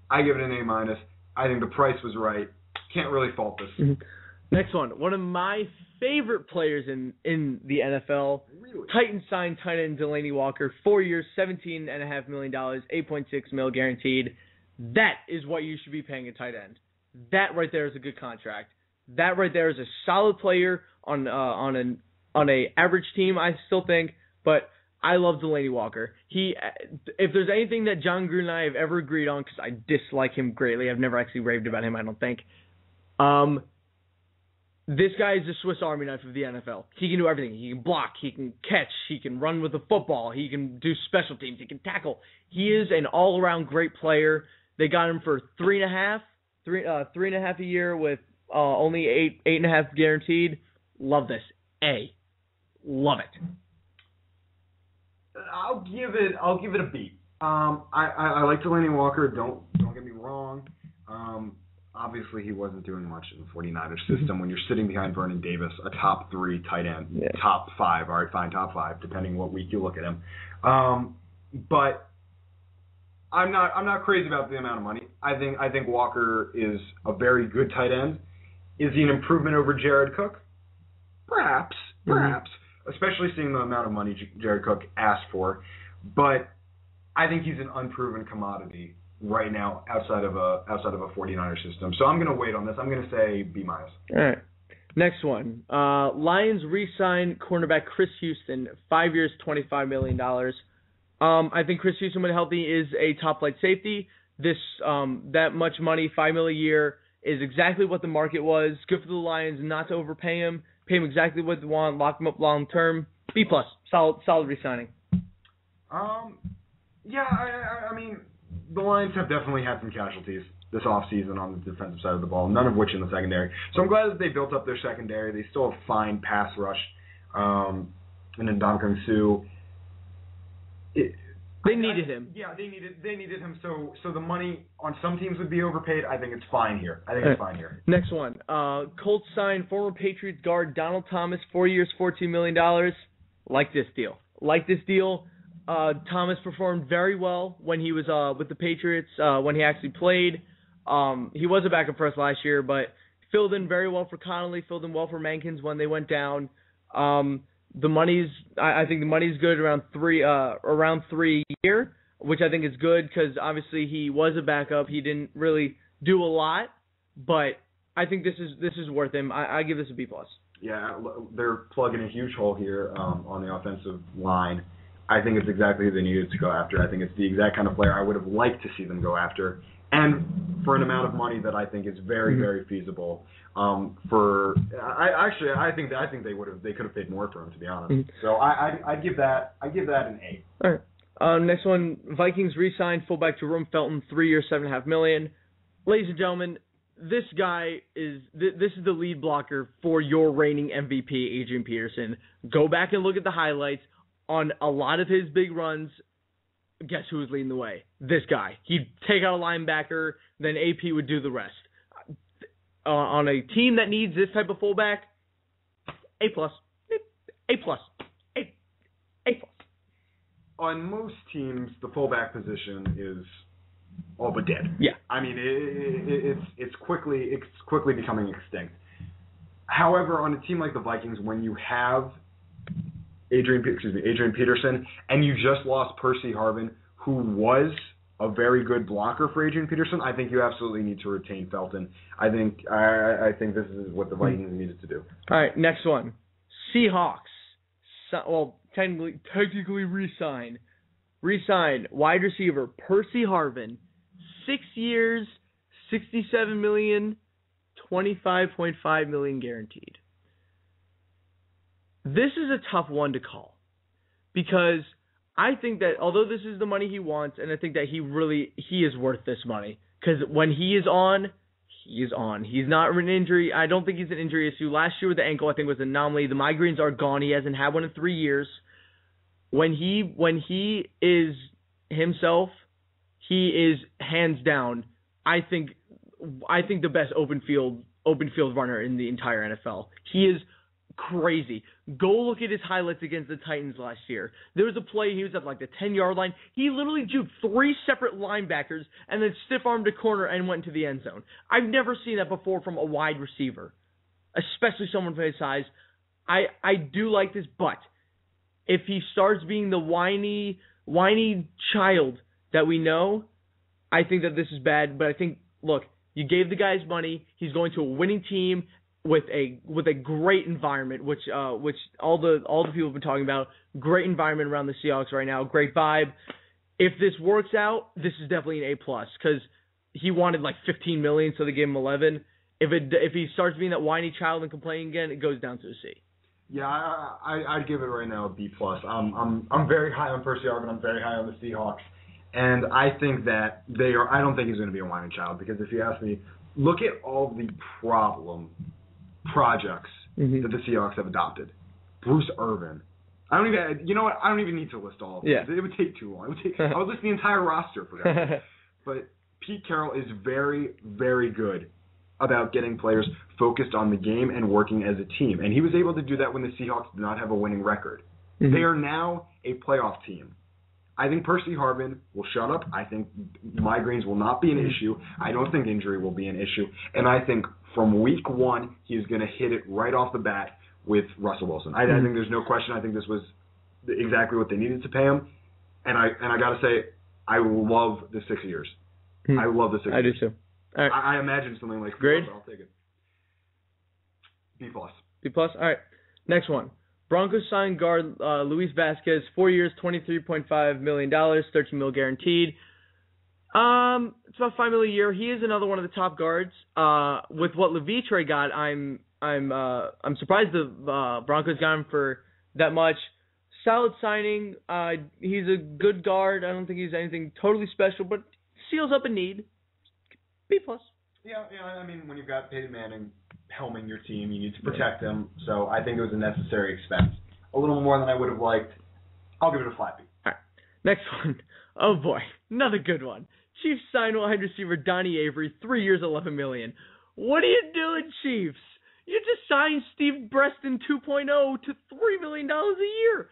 I give it an A-. I think the price was right. Can't really fault this. Mm-hmm. Next one of my favorite players in the NFL. Really? Titans signed tight end Delanie Walker, 4 years, $17.5 million, $8.6 million guaranteed. That is what you should be paying a tight end. That right there is a good contract. That right there is a solid player on a average team, I still think, but I love Delanie Walker. If there's anything that John Gruden and I have ever agreed on, because I dislike him greatly, I've never actually raved about him, I don't think. This guy is the Swiss Army knife of the NFL. He can do everything. He can block, he can catch, he can run with the football, he can do special teams, he can tackle. He is an all-around great player. They got him for three and a half a year with only eight and a half guaranteed. Love this. A. Love it. I'll give it a B. I like Delanie Walker. Don't get me wrong. Obviously, he wasn't doing much in the 49ers system when you're sitting behind Vernon Davis, a top 3 tight end, top 5. All right, fine, top 5, depending what week you look at him. But I'm not crazy about the amount of money. I think Walker is a very good tight end. Is he an improvement over Jared Cook? Perhaps, especially seeing the amount of money Jared Cook asked for. But I think he's an unproven commodity right now outside of a 49er system. So I'm going to wait on this. I'm going to say B-. All right. Next one. Lions re-signed cornerback Chris Houston, 5 years, $25 million. I think Chris Houston, when healthy, is a top-flight safety. That much money, $5 million a year, is exactly what the market was. Good for the Lions not to overpay him. Pay him exactly what they want. Lock him up long term. B+. Solid re-signing. Yeah, I mean, the Lions have definitely had some casualties this offseason on the defensive side of the ball, none of which in the secondary. So I'm glad that they built up their secondary. They still have fine pass rush. And then Ndamukong Suh. They needed him. Yeah, they needed him. So the money on some teams would be overpaid. I think it's fine here. It's fine here. Next one. Colts signed former Patriots guard Donald Thomas, 4 years, $14 million. Like this deal. Thomas performed very well when he was with the Patriots, when he actually played. He was a backup for us last year, but filled in very well for Connolly, filled in well for Mankins when they went down. I think the money's good around three a year, which I think is good because obviously he was a backup. He didn't really do a lot, but I think this is worth him. I give this a B+. Yeah, they're plugging a huge hole here on the offensive line. I think it's exactly who they needed to go after. I think it's the exact kind of player I would have liked to see them go after. and for an amount of money that I think is very, very feasible. I think they could have paid more for him, to be honest. So I'd give that an A. All right. Next one, Vikings re-signed fullback Jerome Felton, 3 years, $7.5 million. Ladies and gentlemen, this guy is this is the lead blocker for your reigning MVP, Adrian Peterson. Go back and look at the highlights. On a lot of his big runs, guess who was leading the way? This guy. He'd take out a linebacker, then AP would do the rest. On a team that needs this type of fullback, A+. A+. A+. On most teams, the fullback position is all but dead. Yeah. I mean, it's quickly becoming extinct. However, on a team like the Vikings, when you have Adrian Peterson, and you just lost Percy Harvin, who was a very good blocker for Adrian Peterson, I think you absolutely need to retain Felton. I think this is what the Vikings needed to do. All right, next one. Seahawks. Technically re-sign wide receiver Percy Harvin, 6 years, $67 million, $25.5 million guaranteed. This is a tough one to call because I think that although this is the money he wants, and I think that he is worth this money because when he is on, he is on. He's not an injury. I don't think he's an injury issue. Last year with the ankle, I think was an anomaly. The migraines are gone. He hasn't had one in 3 years. When he is himself, he is hands down, I think the best open field runner in the entire NFL. He is crazy. Go look at his highlights against the Titans last year. There was a play, he was at like the 10-yard line. He literally juked 3 separate linebackers and then stiff-armed a corner and went to the end zone. I've never seen that before from a wide receiver, especially someone for his size. I do like this, but if he starts being the whiny child that we know, I think that this is bad. But I think, look, you gave the guys money. He's going to a winning team with a great environment, which all the people have been talking about. Great environment around the Seahawks right now. Great vibe. If this works out, this is definitely an A+ because he wanted like $15 million, so they gave him 11. If he starts being that whiny child and complaining again, it goes down to a C. Yeah, I'd give it right now a B+. I'm very high on Percy Harvin. I'm very high on the Seahawks, and I think that they are. I don't think he's going to be a whining child because if you ask me, look at all the problem projects that the Seahawks have adopted. Bruce Irvin. I don't even need to list all of them. Yeah. It would take too long. I would list the entire roster for that. But Pete Carroll is very, very good about getting players focused on the game and working as a team. And he was able to do that when the Seahawks did not have a winning record. They are now a playoff team. I think Percy Harvin will shut up. I think migraines will not be an issue. I don't think injury will be an issue. And I think from week 1, he's going to hit it right off the bat with Russell Wilson. I think there's no question. I think this was exactly what they needed to pay him. And I got to say, I love the 6 years. I love the 6 years. I do too. All right. I imagine something like grade. I'll take it. B+. B+. All right. Next one. Broncos signed guard Luis Vasquez, 4 years, $23.5 million, $13 million guaranteed. It's about $5 million a year. He is another one of the top guards. With what Levitre got, I'm surprised the Broncos got him for that much. Solid signing. He's a good guard. I don't think he's anything totally special, but seals up a need. B+. Yeah. I mean, when you've got Peyton Manning helming your team, you need to protect him. So I think it was a necessary expense. A little more than I would have liked. I'll give it a flat B. All right. Next one. Oh boy, another good one. Chiefs signed wide receiver Donnie Avery, 3 years, $11 million. What are you doing, Chiefs? You just signed Steve Breston 2.0 to $3 million a year.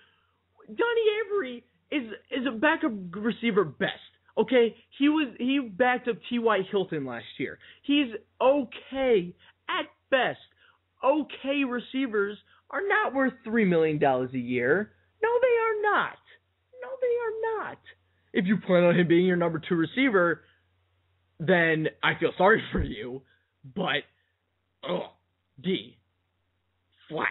Donnie Avery is a backup receiver best. Okay, he backed up T.Y. Hilton last year. He's okay at best. Okay receivers are not worth $3 million a year. No, they are not. If you plan on him being your number 2 receiver, then I feel sorry for you. But, D. Flat.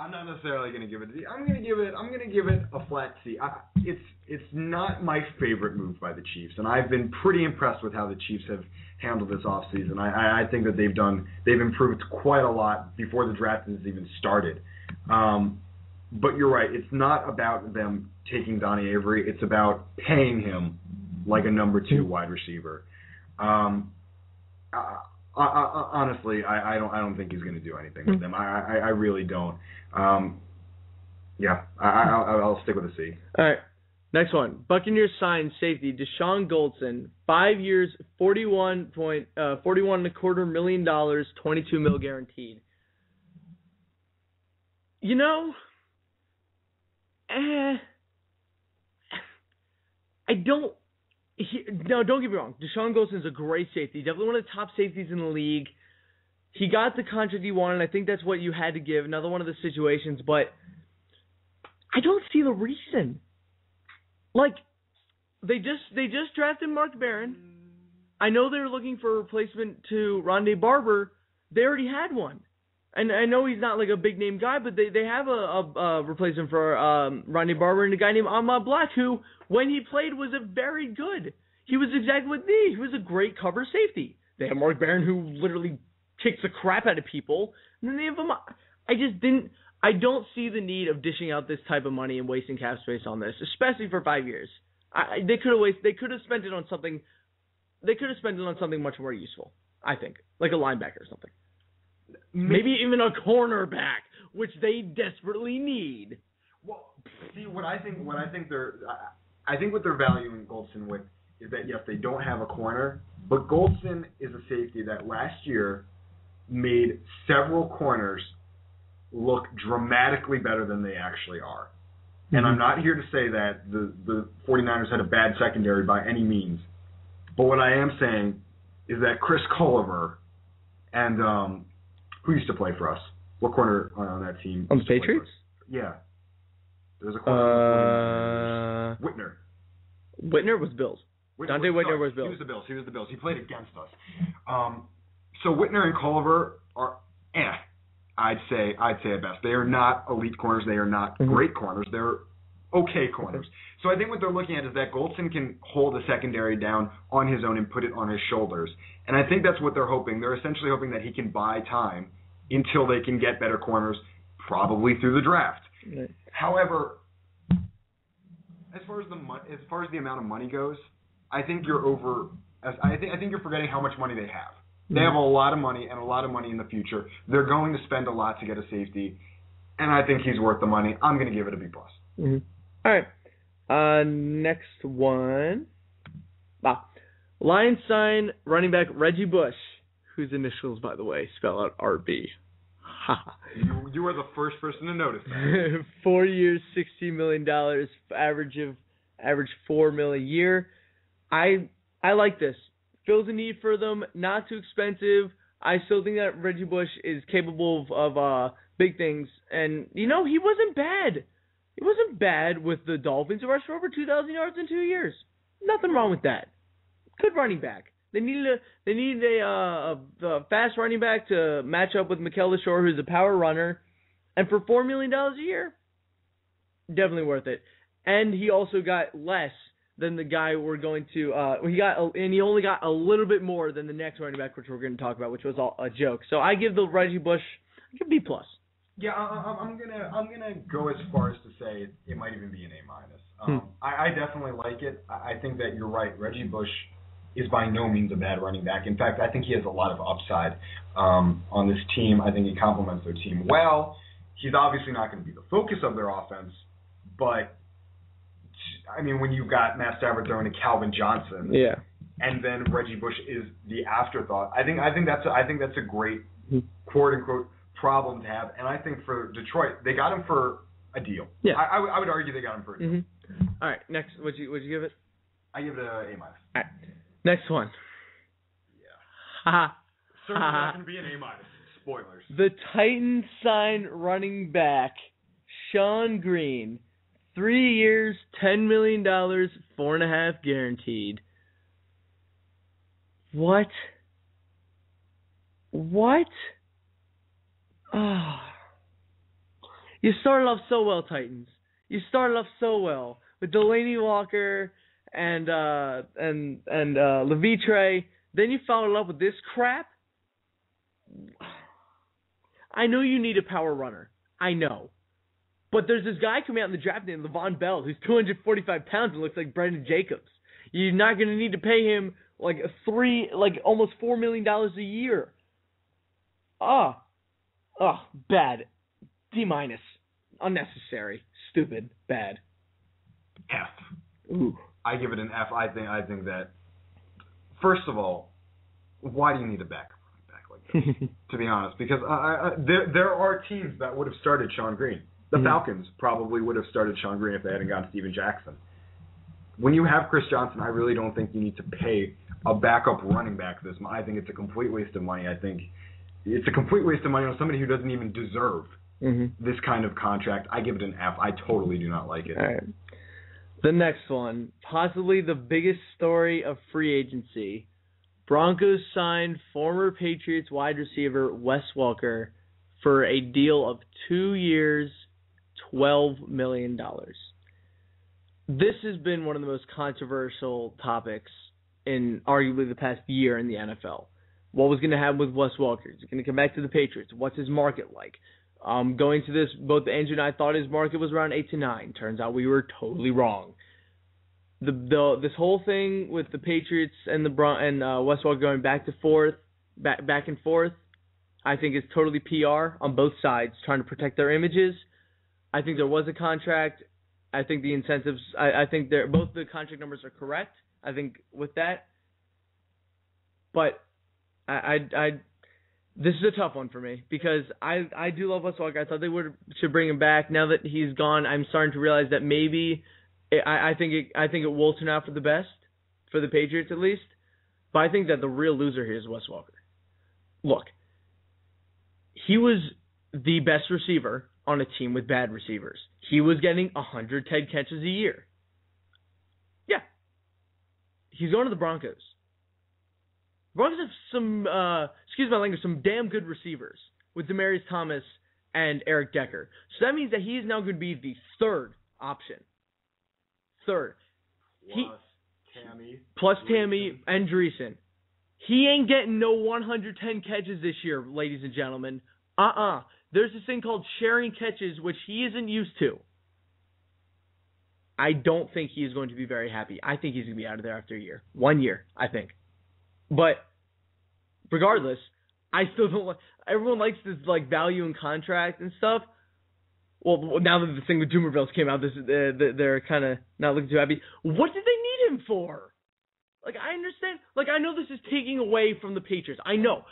I'm not necessarily going to give it a D. I'm going to give it a flat C. It's not my favorite move by the Chiefs, and I've been pretty impressed with how the Chiefs have handled this offseason. I think that they've improved quite a lot before the draft has even started. But you're right, it's not about them taking Donnie Avery. It's about paying him like a number 2 wide receiver. Honestly, I don't think he's going to do anything with them. I really don't. I'll stick with a C. All right, next one. Buccaneers signed safety Deshaun Goldson, 5 years, $41.25 million, $22 million guaranteed. You know, don't get me wrong. Deshaun Golson's a great safety. Definitely one of the top safeties in the league. He got the contract he wanted. I think that's what you had to give. Another one of the situations, but I don't see the reason. Like, they just drafted Mark Barron. I know they were looking for a replacement to Rondé Barber. They already had one. And I know he's not like a big name guy, but they have a replacement for Rondé Barber and a guy named Ahmad Black, who, when he played, was a very good. He was exactly what they need. He was a great cover safety. They have Mark Barron, who literally kicks the crap out of people. And then they have him. I don't see the need of dishing out this type of money and wasting cap space on this, especially for 5 years. They could have spent it on something. They could have spent it on something much more useful. I think, like a linebacker or something. Maybe even a cornerback, which they desperately need. Well, see, I think what they're valuing Goldson with is that, yes, they don't have a corner, but Goldson is a safety that last year made several corners look dramatically better than they actually are. Mm-hmm. And I'm not here to say that the 49ers had a bad secondary by any means, but what I am saying is that Chris Culliver and who used to play for us? What corner on that team? On the Patriots? Yeah. There was a corner. Whitner. Whitner was Bills. Dante Whitner was Bills. He was the Bills. He played against us. So Whitner and Culliver are I'd say at best. They are not elite corners. They are not great corners. They're okay corners. So I think what they're looking at is that Goldson can hold a secondary down on his own and put it on his shoulders. And I think that's what they're hoping. They're essentially hoping that he can buy time until they can get better corners, probably through the draft. Right. However, as far as the amount of money goes, I think you're I think you're forgetting how much money they have. They have a lot of money and a lot of money in the future. They're going to spend a lot to get a safety, and I think he's worth the money. I'm going to give it a B+. Mm-hmm. All right. Next one. Lions sign running back Reggie Bush, whose initials, by the way, spell out RB. You are the first person to notice that. 4 years, $16 million, average $4 million a year. I like this. Fills a need for them, not too expensive. I still think that Reggie Bush is capable of big things. And, he wasn't bad. He wasn't bad with the Dolphins. He rushed for over 2,000 yards in 2 years. Nothing wrong with that. Good running back. They needed a fast running back to match up with Mikel LeSure, who's a power runner. And for $4 million a year, definitely worth it. And he also got less than the guy we're going to he only got a little bit more than the next running back, which we're going to talk about, which was a joke. So I give the Reggie Bush B+. Yeah, I'm gonna go as far as to say it might even be an A-. I definitely like it. I think that you're right. Reggie Bush is by no means a bad running back. In fact, I think he has a lot of upside on this team. I think he complements their team well. He's obviously not going to be the focus of their offense, but I mean, when you've got Matt Stafford throwing to Calvin Johnson, and then Reggie Bush is the afterthought, I think that's a great quote unquote problem to have. And I think for Detroit, they got him for a deal. Yeah, I would argue they got him for a deal. Mm-hmm. All right, next, what'd you give it? I give it an A-. All right, next one. Yeah. Certainly not going to be an A-. Spoilers. The Titans signed running back Sean Green. 3 years, $10 million, 4.5 guaranteed. What? You started off so well, Titans. You started off so well with Delaney Walker and Levitre. Then you followed up with this crap. I know you need a power runner. I know. But there's this guy coming out in the draft named Levon Bell who's 245 pounds and looks like Brendan Jacobs. You're not going to need to pay him almost $4 million a year. Bad. D-. Unnecessary. Stupid. Bad. F. Ooh. I give it an F. I think that, first of all, why do you need a back like this? To be honest, because there are teams that would have started Sean Green. The Falcons probably would have started Sean Green if they hadn't gotten Steven Jackson. When you have Chris Johnson, I really don't think you need to pay a backup running back this much. I think it's a complete waste of money. I think it's a complete waste of money on somebody who doesn't even deserve this kind of contract. I give it an F. I totally do not like it. All right. The next one, possibly the biggest story of free agency. Broncos signed former Patriots wide receiver Wes Welker for a deal of 2 years, $12 million. This has been one of the most controversial topics in arguably the past year in the NFL. What was going to happen with Wes Welker? Is he going to come back to the Patriots? What's his market like? Going to this, both Andrew and I thought his market was around 8 to 9. Turns out we were totally wrong. This whole thing with the Patriots and Wes Welker going back and forth, I think is totally PR on both sides, trying to protect their images. I think there was a contract. I think the incentives. I think both the contract numbers are correct. I think with that, but this is a tough one for me because I do love Wes Welker. I thought they should bring him back. Now that he's gone, I'm starting to realize that maybe I think it will turn out for the best for the Patriots at least. But I think that the real loser here is Wes Welker. Look, he was the best receiver on a team with bad receivers. He was getting 110 catches a year. Yeah, he's going to the Broncos. Broncos have some, excuse my language, some damn good receivers with Demaryius Thomas and Eric Decker. So that means that he is now going to be the third option. Plus Tammy and Dreesen. He ain't getting no 110 catches this year, ladies and gentlemen. There's this thing called sharing catches, which he isn't used to. I don't think he is going to be very happy. I think he's going to be out of there after a year. 1 year, I think. But regardless, I still don't like. Everyone likes this value and contract and stuff. Well, now that the thing with Dumerville's came out, they're kind of not looking too happy. What did they need him for? I understand. I know this is taking away from the Patriots. I know.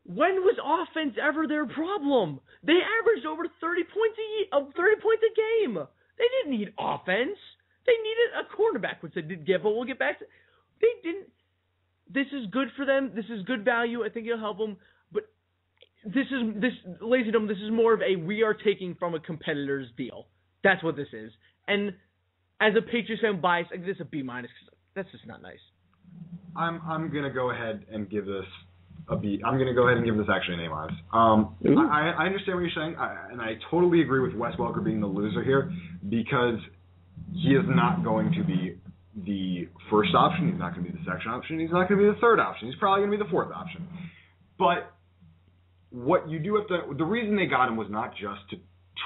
When was offense ever their problem? They averaged over 30 points a game. They didn't need offense. They needed a quarterback, which they did get, but we'll get back to. They didn't. This is good for them. This is good value. I think it'll help them. But ladies and gentlemen, this is more of a we are taking from a competitor's deal. That's what this is. And as a Patriots fan bias, I give this a B-. That's just not nice. I'm gonna go ahead and give this a B. I'm gonna go ahead and give this actually an A-. I understand what you're saying, and I totally agree with Wes Welker being the loser here because he is not going to be the first option. He's not going to be the second option. He's not going to be the third option. He's probably going to be the fourth option. But what you do have to, the reason they got him was not just to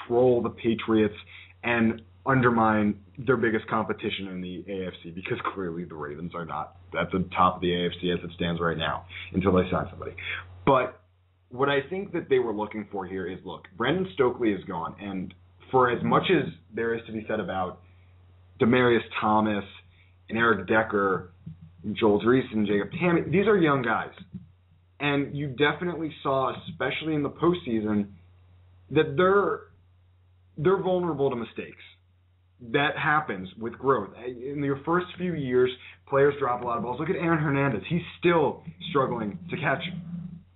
troll the Patriots and undermine their biggest competition in the AFC, because clearly the Ravens are not at the top of the AFC as it stands right now until they sign somebody. But what I think that they were looking for here is, look, Brandon Stokely is gone, and for as much as there is to be said about Demaryius Thomas and Eric Decker and Joel Dreesen, Jacob Tamme, these are young guys. And you definitely saw, especially in the postseason, that they're vulnerable to mistakes. That happens with growth. In your first few years, players drop a lot of balls. Look at Aaron Hernandez. He's still struggling to catch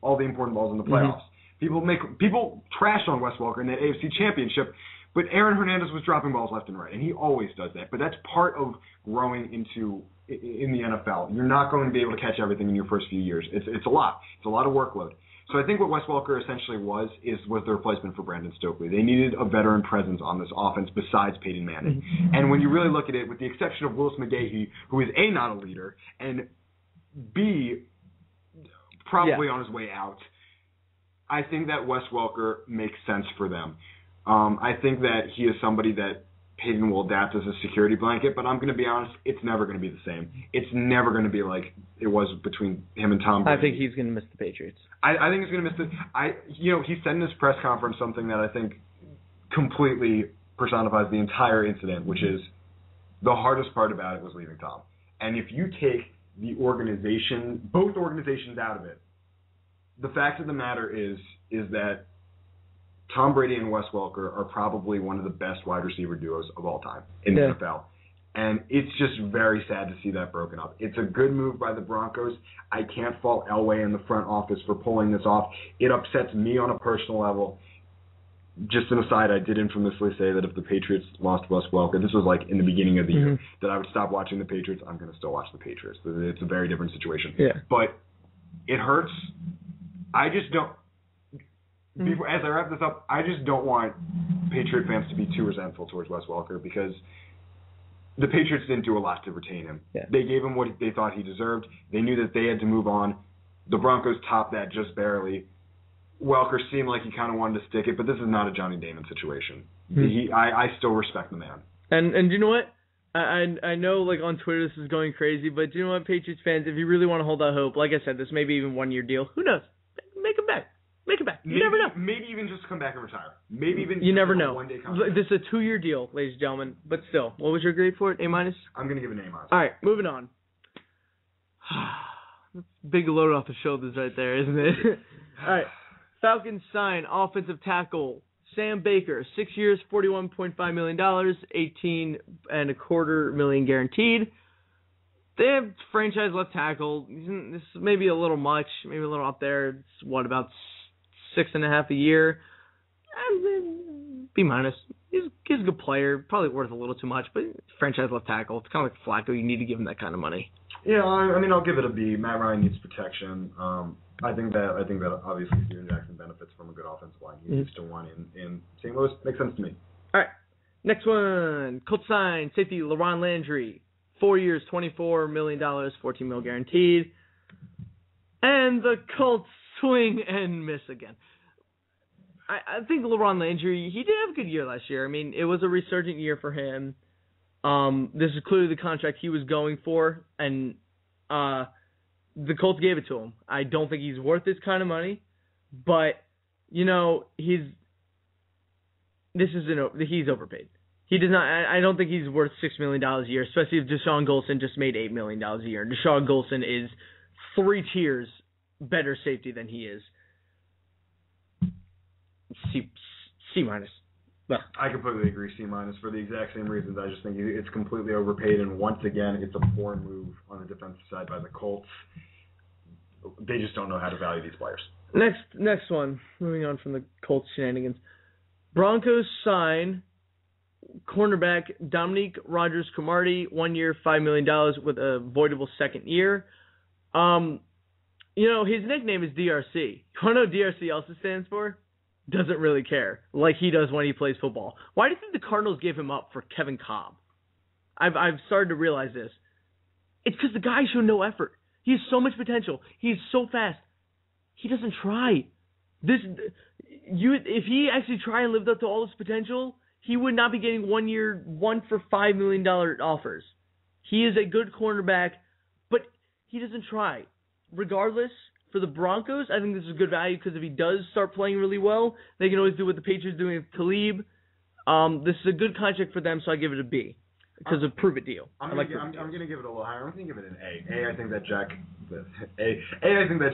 all the important balls in the playoffs. People trashed on Wes Welker in that AFC Championship, but Aaron Hernandez was dropping balls left and right, and he always does that. But that's part of growing in the NFL. You're not going to be able to catch everything in your first few years. It's a lot. It's a lot of workload. So I think what Wes Welker essentially was the replacement for Brandon Stokely. They needed a veteran presence on this offense besides Peyton Manning. And when you really look at it, with the exception of Willis McGahee, who is A, not a leader, and B, probably on his way out, I think that Wes Welker makes sense for them. I think that he is somebody that Peyton will adapt as a security blanket, but I'm going to be honest, it's never going to be the same. It's never going to be like it was between him and Tom Brady. I think he's going to miss the Patriots. I think he's going to miss it. He said in his press conference something that I think completely personifies the entire incident, which is the hardest part about it was leaving Tom. And if you take the organization, both organizations out of it, the fact of the matter is that Tom Brady and Wes Welker are probably one of the best wide receiver duos of all time in the NFL. And it's just very sad to see that broken up. It's a good move by the Broncos. I can't fault Elway in the front office for pulling this off. It upsets me on a personal level. Just an aside, I did infamously say that if the Patriots lost Wes Welker, this was like in the beginning of the year, that I would stop watching the Patriots. I'm going to still watch the Patriots. It's a very different situation. Yeah. But it hurts. I just don't. As I wrap this up, I just don't want Patriot fans to be too resentful towards Wes Welker because the Patriots didn't do a lot to retain him. Yeah. They gave him what they thought he deserved. They knew that they had to move on. The Broncos topped that just barely. Welker seemed like he kind of wanted to stick it, but this is not a Johnny Damon situation. I still respect the man. And you know what? I know, like, on Twitter this is going crazy, but do you know what, Patriots fans, if you really want to hold out hope, like I said, this may be even one-year deal. Who knows? Make him back. Make it back. You never know. Maybe even just come back and retire. Maybe even you never know. One-day contract. This is a 2-year deal, ladies and gentlemen. But still, what was your grade for it? A-? I'm going to give it an A-. All right, moving on. Big load off the shoulders right there, isn't it? All right. Falcons sign offensive tackle Sam Baker, 6 years, $41.5 million, $18.25 million guaranteed. They have franchise left tackle. This is maybe a little much, maybe a little up there. It's about 6.5 a year. B-. He's a good player. Probably worth a little too much, but franchise left tackle. It's kind of like Flacco. You need to give him that kind of money. Yeah, I mean, I'll give it a B. Matt Ryan needs protection. I think that obviously Steven Jackson benefits from a good offensive line. He used to one in St. Louis. Makes sense to me. All right, next one. Colts sign safety LaRon Landry, 4 years, $24 million, $14 million guaranteed. And the Colts swing and miss again. I think LaRon Landry, he did have a good year last year. I mean, it was a resurgent year for him. This is clearly the contract he was going for, and the Colts gave it to him. I don't think he's worth this kind of money, but he's overpaid. He does not. I don't think he's worth $6 million a year, especially if Deshaun Golson just made $8 million a year. And Deshaun Golson is 3 tiers better safety than he is. C-. Well, I completely agree, C- for the exact same reasons. I just think it's completely overpaid, and once again, it's a poor move on the defensive side by the Colts. They just don't know how to value these players. Next one. Moving on from the Colts shenanigans. Broncos sign cornerback Dominique Rodgers-Cromartie, 1 year, $5 million with a voidable second year. His nickname is DRC. You want to know what DRC also stands for? Doesn't really care, like he does when he plays football. Why do you think the Cardinals gave him up for Kevin Cobb? I've started to realize this. It's because the guy showed no effort. He has so much potential. He's so fast. He doesn't try. If he actually tried and lived up to all his potential, he would not be getting 1 year, $1 for $5 million offers. He is a good cornerback, but he doesn't try. Regardless, for the Broncos, I think this is a good value because if he does start playing really well, they can always do what the Patriots are doing with Talib. This is a good contract for them, so I give it a B because of prove it deal. I'm going to give it a little higher. I'm going to give it an A. I think that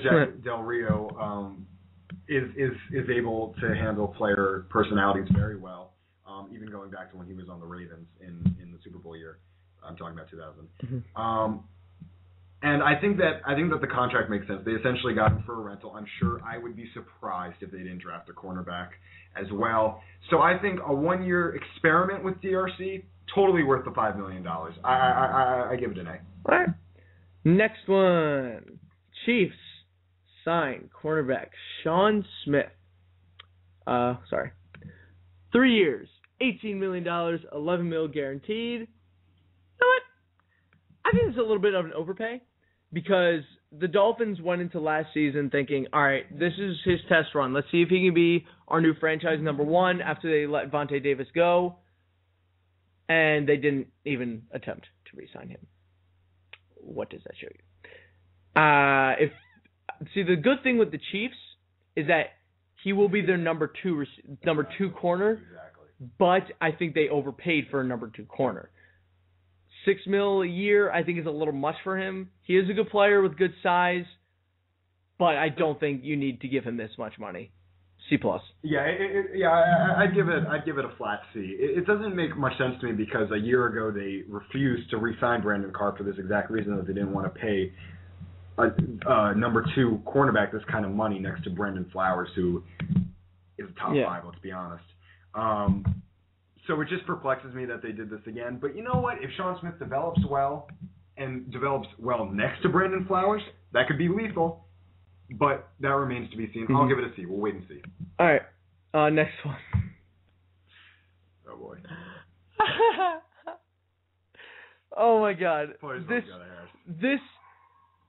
Jack Del Rio is able to handle player personalities very well. Even going back to when he was on the Ravens in the Super Bowl year, I'm talking about 2000. And I think that the contract makes sense. They essentially got him for a rental. I'm sure I would be surprised if they didn't draft a cornerback as well. So I think a 1 year experiment with DRC, totally worth the $5 million. I give it an A. All right. Next one. Chiefs sign cornerback Sean Smith. 3 years, $18 million, $11 million guaranteed. You know what? I think it's a little bit of an overpay because the Dolphins went into last season thinking, all right, this is his test run. Let's see if he can be our new franchise number one after they let Vontae Davis go. And they didn't even attempt to re-sign him. What does that show you? The good thing with the Chiefs is that he will be their number two corner. Exactly. But I think they overpaid for a number two corner. $6 million a year, I think, is a little much for him. He is a good player with good size, but I don't think you need to give him this much money. C+. Yeah, I'd give it a flat C. It doesn't make much sense to me because a year ago they refused to re-sign Brandon Carr for this exact reason that they didn't want to pay a number two cornerback this kind of money next to Brandon Flowers, who is a top five, let's be honest. So it just perplexes me that they did this again. But you know what? If Sean Smith develops well and develops well next to Brandon Flowers, that could be lethal. But that remains to be seen. Mm-hmm. I'll give it a C. We'll wait and see. All right. Next one. Oh, boy. Oh, my God.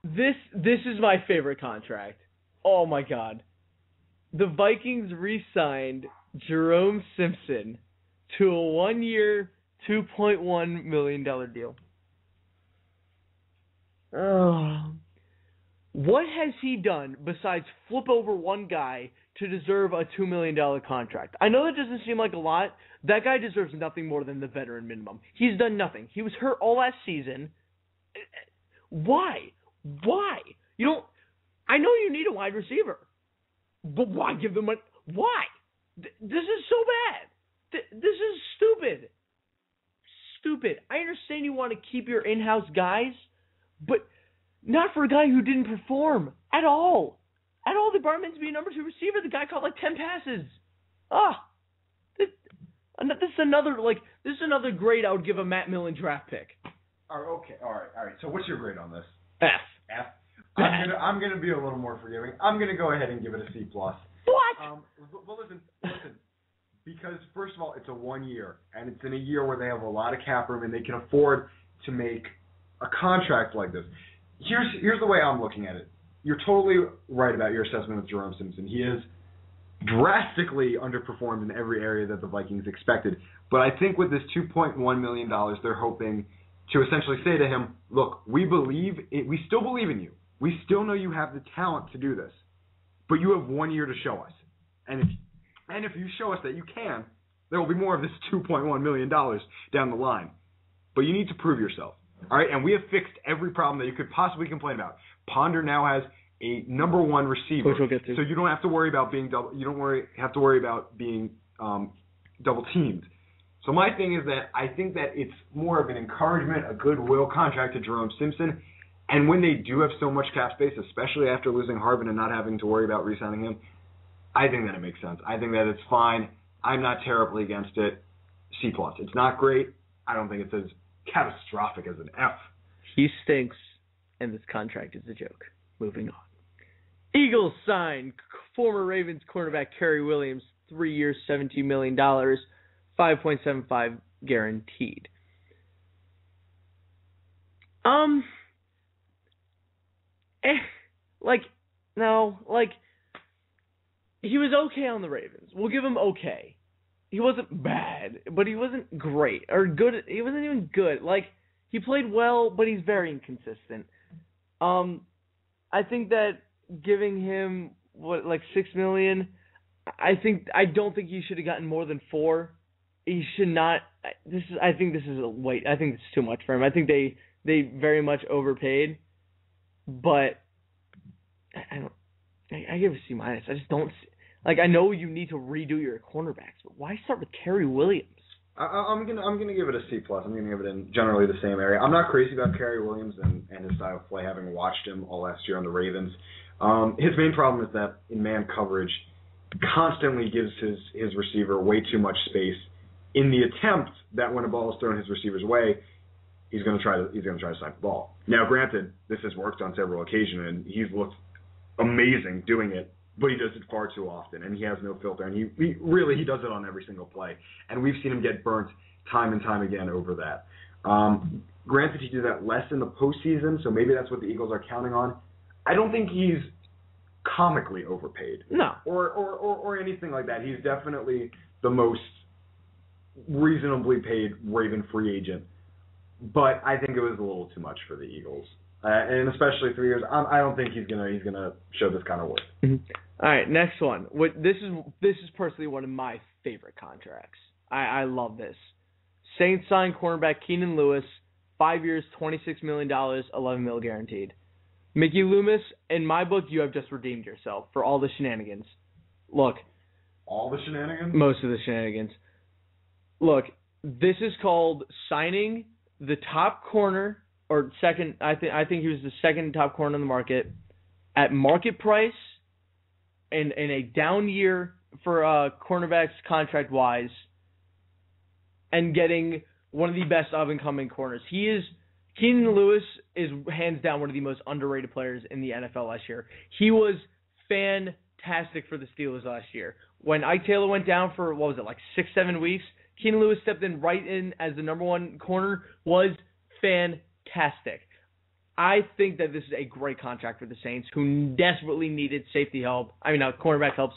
This is my favorite contract. Oh, my God. The Vikings re-signed Jerome Simpson to a 1-year, $2.1 million deal. Oh. What has he done besides flip over one guy to deserve a $2 million contract? I know that doesn't seem like a lot. That guy deserves nothing more than the veteran minimum. He's done nothing. He was hurt all last season. Why? You don't. I know you need a wide receiver, but why give them money? Why? This is so bad. This is stupid. Stupid. I understand you want to keep your in-house guys, but not for a guy who didn't perform at all. At all, they brought him in to be a number two receiver. The guy caught like 10 passes. This is another grade I would give a Matt Millen draft pick. Okay, all right. So what's your grade on this? F. F. I'm gonna be a little more forgiving. I'm gonna go ahead and give it a C+. What? Well, listen. Because first of all, it's a 1 year, and it's in a year where they have a lot of cap room and they can afford to make a contract like this. Here's the way I'm looking at it. You're totally right about your assessment of Jerome Simpson. He is drastically underperformed in every area that the Vikings expected. But I think with this $2.1 million, they're hoping to essentially say to him, look, we still believe in you. We still know you have the talent to do this. But you have 1 year to show us. And if you show us that you can, there will be more of this $2.1 million down the line. But you need to prove yourself. All right, and we have fixed every problem that you could possibly complain about. Ponder now has a number one receiver, which we'll get to. So you don't have to worry about being have to worry about being double teamed. So my thing is that I think that it's more of an encouragement, a goodwill contract to Jerome Simpson. And when they do have so much cap space, especially after losing Harvin and not having to worry about re-signing him, I think that it makes sense. I think that it's fine. I'm not terribly against it. C+. It's not great. I don't think it's as catastrophic as an F. He stinks, and this contract is a joke. Moving on. Eagles signed former Ravens cornerback Kerry Williams, 3 years, $17 million, 5.75 guaranteed. He was okay on the Ravens. We'll give him okay. He wasn't bad, but he wasn't great or good. He wasn't even good. He played well, but he's very inconsistent. I think that giving him $6 million, I don't think he should have gotten more than 4. He should not. I think this is a wait. I think it's too much for him. I think they very much overpaid, but I give a C-. I just don't. I know you need to redo your cornerbacks, but why start with Kerry Williams? I'm gonna give it a C+. I'm gonna give it in generally the same area. I'm not crazy about Kerry Williams and his style of play, having watched him all last year on the Ravens. His main problem is that in man coverage, constantly gives his receiver way too much space. In the attempt that when a ball is thrown his receiver's way, he's gonna try to sign the ball. Now, granted, this has worked on several occasions, and he's looked amazing doing it, but he does it far too often, and he has no filter, and he does it on every single play, and we've seen him get burnt time and time again over that. Granted, he did that less in the postseason, so maybe that's what the Eagles are counting on. I don't think he's comically overpaid. No. Or anything like that. He's definitely the most reasonably paid Raven free agent, but I think it was a little too much for the Eagles. And especially 3 years, I don't think he's gonna show this kind of work. Mm-hmm. All right, next one. This is personally one of my favorite contracts. I love this. Saints signed cornerback Keenan Lewis, 5 years, $26 million, $11 million guaranteed. Mickey Loomis, in my book, you have just redeemed yourself for all the shenanigans. Look. All the shenanigans? Most of the shenanigans. Look, this is called signing the top corner, or second, I think he was the second top corner in the market, at market price, in a down year for cornerbacks contract-wise, and getting one of the best up-and-coming corners. Keenan Lewis is hands down one of the most underrated players in the NFL last year. He was fantastic for the Steelers last year. When Ike Taylor went down for, 6-7 weeks, Keenan Lewis stepped right in as the number one corner, was fantastic. I think that this is a great contract for the Saints, who desperately needed cornerback help,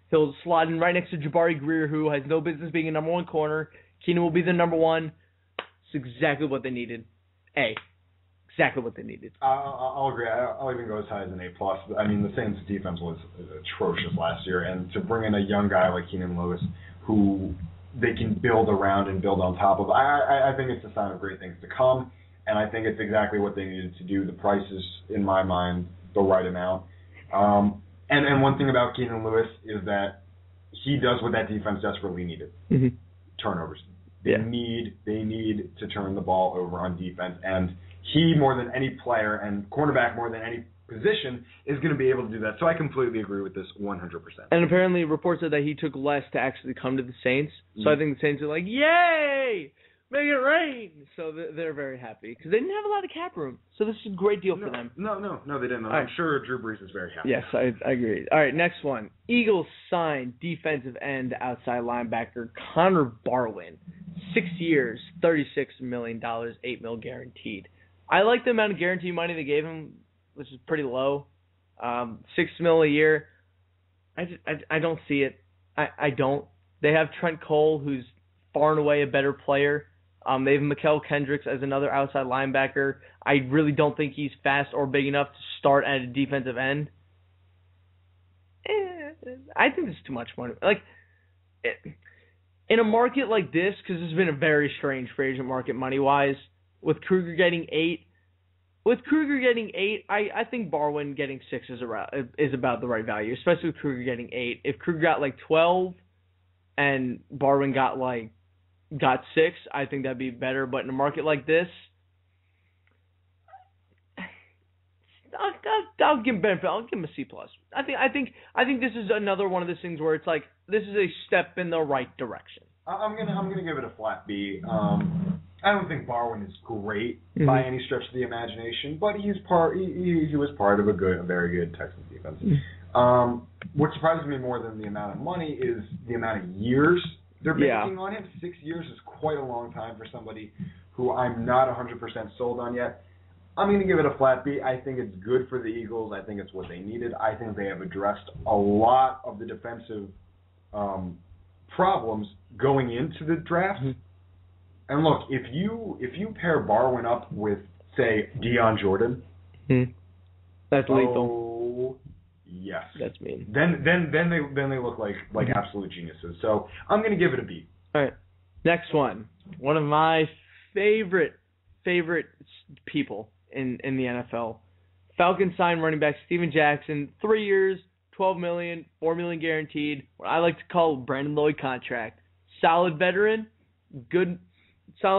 He'll slot in right next to Jabari Greer, who has no business being a number one corner. Keenan will be the number one. It's exactly what they needed. Exactly what they needed. I'll agree. I'll even go as high as an A+. I mean, the Saints' defense was atrocious last year, and to bring in a young guy like Keenan Lewis, who they can build around and build on top of, I think it's a sign of great things to come, and I think it's exactly what they needed to do. The price is, in my mind, the right amount. And one thing about Keenan Lewis is that he does what that defense desperately needed. Mm-hmm. Turnovers. They need to turn the ball over on defense, and he, more than any player, and cornerback more than any position, is going to be able to do that. So I completely agree with this 100%. And apparently reports said that he took less to actually come to the Saints. So I think the Saints are like, yay, make it rain. So they're very happy because they didn't have a lot of cap room. So this is a great deal for them. No, they didn't. I'm sure Drew Brees is very happy. Yes, I agree. All right, next one. Eagles signed defensive end outside linebacker Connor Barwin. 6 years, $36 million, $8 million guaranteed. I like the amount of guaranteed money they gave him, which is pretty low. $6 million a year. I don't see it. I don't. They have Trent Cole, who's far and away a better player. They have Mikael Kendricks as another outside linebacker. I really don't think he's fast or big enough to start at a defensive end. I think it's too much money. In a market like this, because this has been a very strange free agent market money-wise, with Kruger getting 8, I think Barwin getting 6 is about the right value, especially with Kruger getting 8. If Kruger got 12 and Barwin got 6, I think that'd be better. But in a market like this, I'll give him benefit. I'll give him a C+. I think this is another one of those things where it's like this is a step in the right direction. I'm gonna give it a flat B. I don't think Barwin is great by any stretch of the imagination, but he was part of a very good Texans defense. What surprises me more than the amount of money is the amount of years they're banking on him. 6 years is quite a long time for somebody who I'm not 100% sold on yet. I'm going to give it a flat B. I think it's good for the Eagles. I think it's what they needed. I think they have addressed a lot of the defensive problems going into the draft. And look, if you pair Barwin up with, say, Deion Jordan, that's lethal. Oh, yes, that's mean. Then they look like absolute geniuses. So I'm going to give it a B. All right, next one. One of my favorite people in the NFL. Falcons signed running back Steven Jackson, 3 years, $12 million, $4 million guaranteed. What I like to call Brandon Lloyd contract. Solid veteran, good for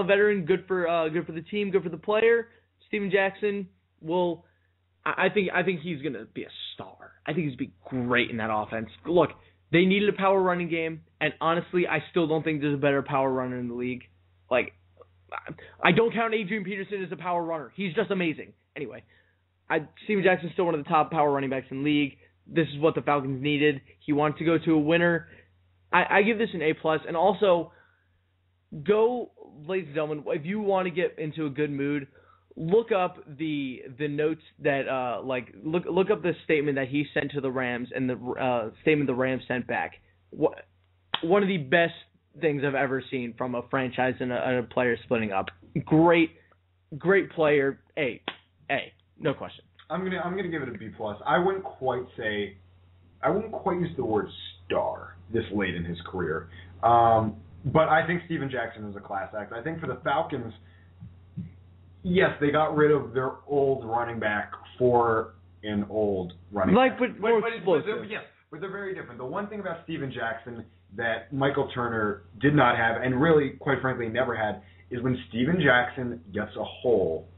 the team, good for the player. Steven Jackson will. I think he's gonna be a star. I think he's gonna be great in that offense. Look, they needed a power running game, and honestly, I still don't think there's a better power runner in the league. I don't count Adrian Peterson as a power runner. He's just amazing. Anyway, Steven Jackson's still one of the top power running backs in the league. This is what the Falcons needed. He wanted to go to a winner. I give this an A+. And also, go, ladies and gentlemen, if you want to get into a good mood, look up the notes that look up the statement that he sent to the Rams and the statement the Rams sent back. One of the best things I've ever seen from a franchise and a player splitting up. Great player. A, no question. I'm gonna give it a B+. I wouldn't quite use the word star this late in his career. But I think Steven Jackson is a class act. I think for the Falcons, yes, they got rid of their old running back for an old running back. But they're very different. The one thing about Steven Jackson that Michael Turner did not have, and really, quite frankly, never had, is when Steven Jackson gets a hole,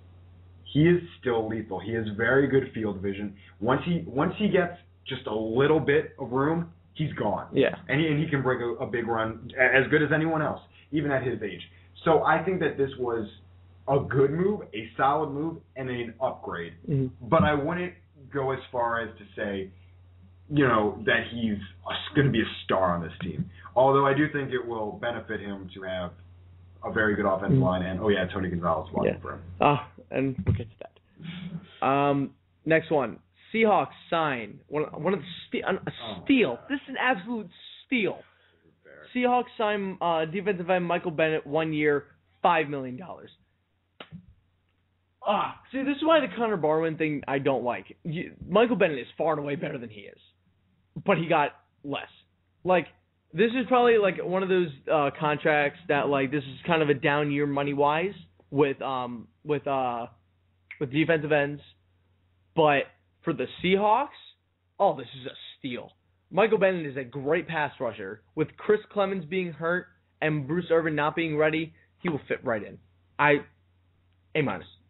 he is still lethal. He has very good field vision. Once he gets just a little bit of room, he's gone. Yeah. And he can break a big run as good as anyone else, even at his age. So I think that this was a good move, a solid move, and an upgrade. Mm-hmm. But I wouldn't go as far as to say, that he's going to be a star on this team. Although I do think it will benefit him to have a very good offensive line, and Tony Gonzalez watching for him. And we'll get to that. Next one, Seahawks sign one of the steal. This is an absolute steal. Seahawks sign defensive end Michael Bennett, 1 year, $5 million. See, this is why the Connor Barwin thing I don't like. Michael Bennett is far and away better than he is, but he got less. This is probably one of those contracts that this is kind of a down year money wise with defensive ends, but for the Seahawks, this is a steal. Michael Bennett is a great pass rusher. With Chris Clemens being hurt and Bruce Irvin not being ready, he will fit right in. A-. I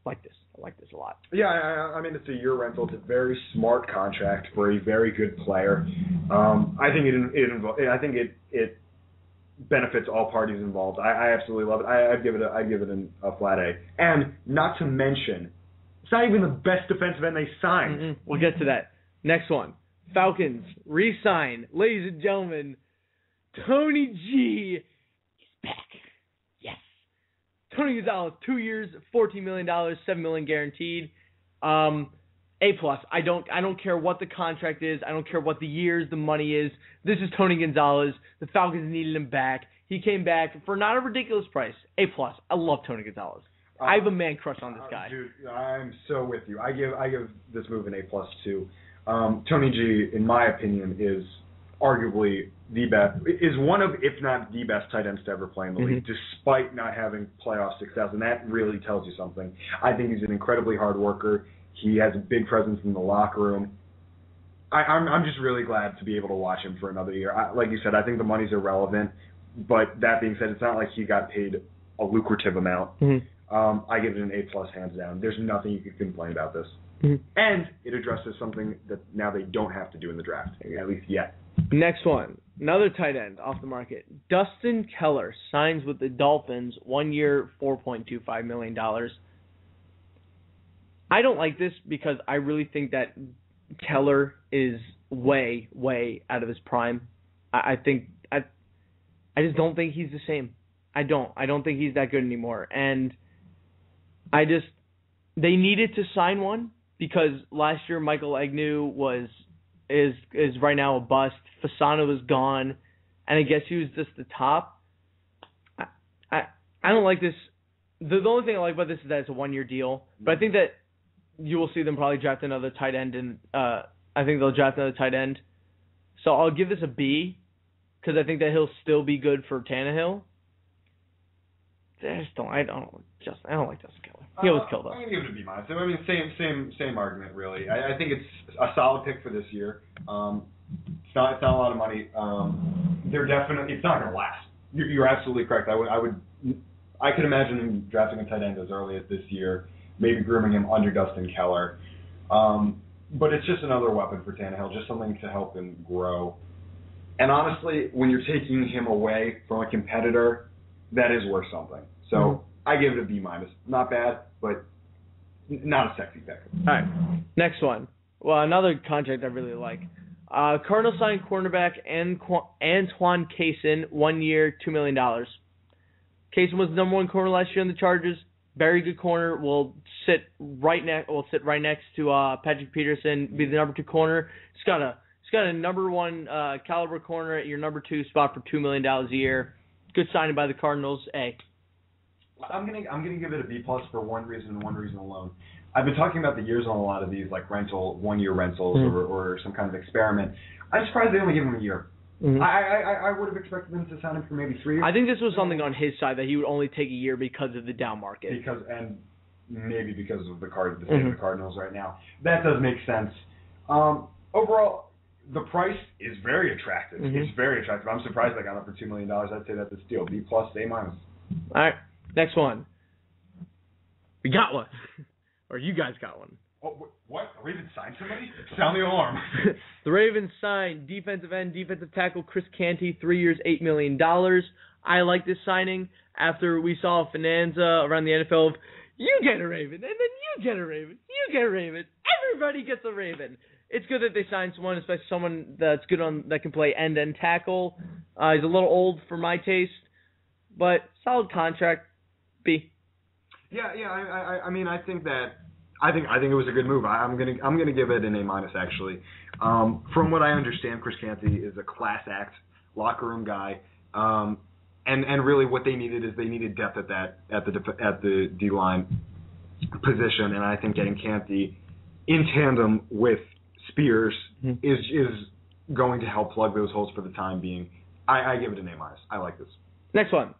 like this a lot. Yeah, I mean, it's a year rental. It's a very smart contract for a very good player. I think it benefits all parties involved. I absolutely love it. I'd give it a flat A. And not to mention, it's not even the best defensive end they signed. Mm-hmm. We'll get to that. Next one. Falcons re-sign, ladies and gentlemen, Tony G is back. Yes. Tony Gonzalez, 2 years, $14 million, $7 million guaranteed. A+. I don't care what the contract is. I don't care what the years, the money is. This is Tony Gonzalez. The Falcons needed him back. He came back for not a ridiculous price. A+. I love Tony Gonzalez. I have a man crush on this guy. Dude, I'm so with you. I give this move an A+ too. Tony G, in my opinion, is arguably the best, is one of, if not the best tight ends to ever play in the league, despite not having playoff success, and that really tells you something. I think he's an incredibly hard worker. He has a big presence in the locker room. I'm just really glad to be able to watch him for another year. Like you said, I think the money's irrelevant, but that being said, it's not like he got paid a lucrative amount. I give it an A+ hands down. There's nothing you can complain about this. And it addresses something that now they don't have to do in the draft, at least yet. Next one, another tight end off the market. Dustin Keller signs with the Dolphins, 1 year, $4.25 million. I don't like this because I really think that Keller is way, way out of his prime. I just don't think he's the same. I don't think he's that good anymore. And they needed to sign one because last year Michael Agnew is right now a bust. Fasano was gone, and I guess he was just the top. I don't like this. The only thing I like about this is that it's a 1 year deal, but I think that you will see them probably draft another tight end, and I think they'll draft another tight end. So I'll give this a B because I think that he'll still be good for Tannehill. I don't like Dustin Keller. He always killed us. I'm gonna give it a B-. I mean, same argument really. I think it's a solid pick for this year. It's not a lot of money. It's not gonna last. You're absolutely correct. I could imagine him drafting a tight end as early as this year, maybe grooming him under Dustin Keller. But it's just another weapon for Tannehill, just something to help him grow. And honestly, when you're taking him away from a competitor, that is worth something. So I give it a B-. Not bad, but not a sexy pick. All right. Next one. Well, another contract I really like. Cardinals signed cornerback Antoine Cason, 1 year, $2 million. Cason was the number one corner last year on the Chargers. Very good corner. Will sit right next to Patrick Peterson. Be the number 2 corner. He's got a number 1 caliber corner at your number 2 spot for $2 million a year. Good signing by the Cardinals. A. I'm gonna give it a B+ for one reason and one reason alone. I've been talking about the years on a lot of these, like 1-year rentals or some kind of experiment. I'm surprised they only give him a year. Mm-hmm. I would have expected them to sign him for maybe 3 years. I think this was something on his side that he would only take a year because of the down market. And maybe because of the state of the Cardinals right now. That does make sense. Overall, the price is very attractive. Mm-hmm. It's very attractive. I'm surprised they got it for $2 million. I'd say that's a steal. B+, A-. All right, next one. We got one. Or you guys got one. Oh, what? The Ravens signed somebody? Sound the alarm. The Ravens signed defensive tackle Chris Canty, 3 years, $8 million. I like this signing after we saw a bonanza around the NFL of, you get a Raven, and then you get a Raven, you get a Raven. Everybody gets a Raven. It's good that they signed someone, especially someone that's good that can play end-to-end tackle. He's a little old for my taste, but solid contract. B. Yeah. I mean, I think it was a good move. I'm gonna give it an A- actually. From what I understand, Chris Canty is a class act, locker room guy, and really what they needed is they needed depth at the D line position, and I think getting Canty in tandem with Spears is going to help plug those holes for the time being. I give it an A-. I like this. Next one,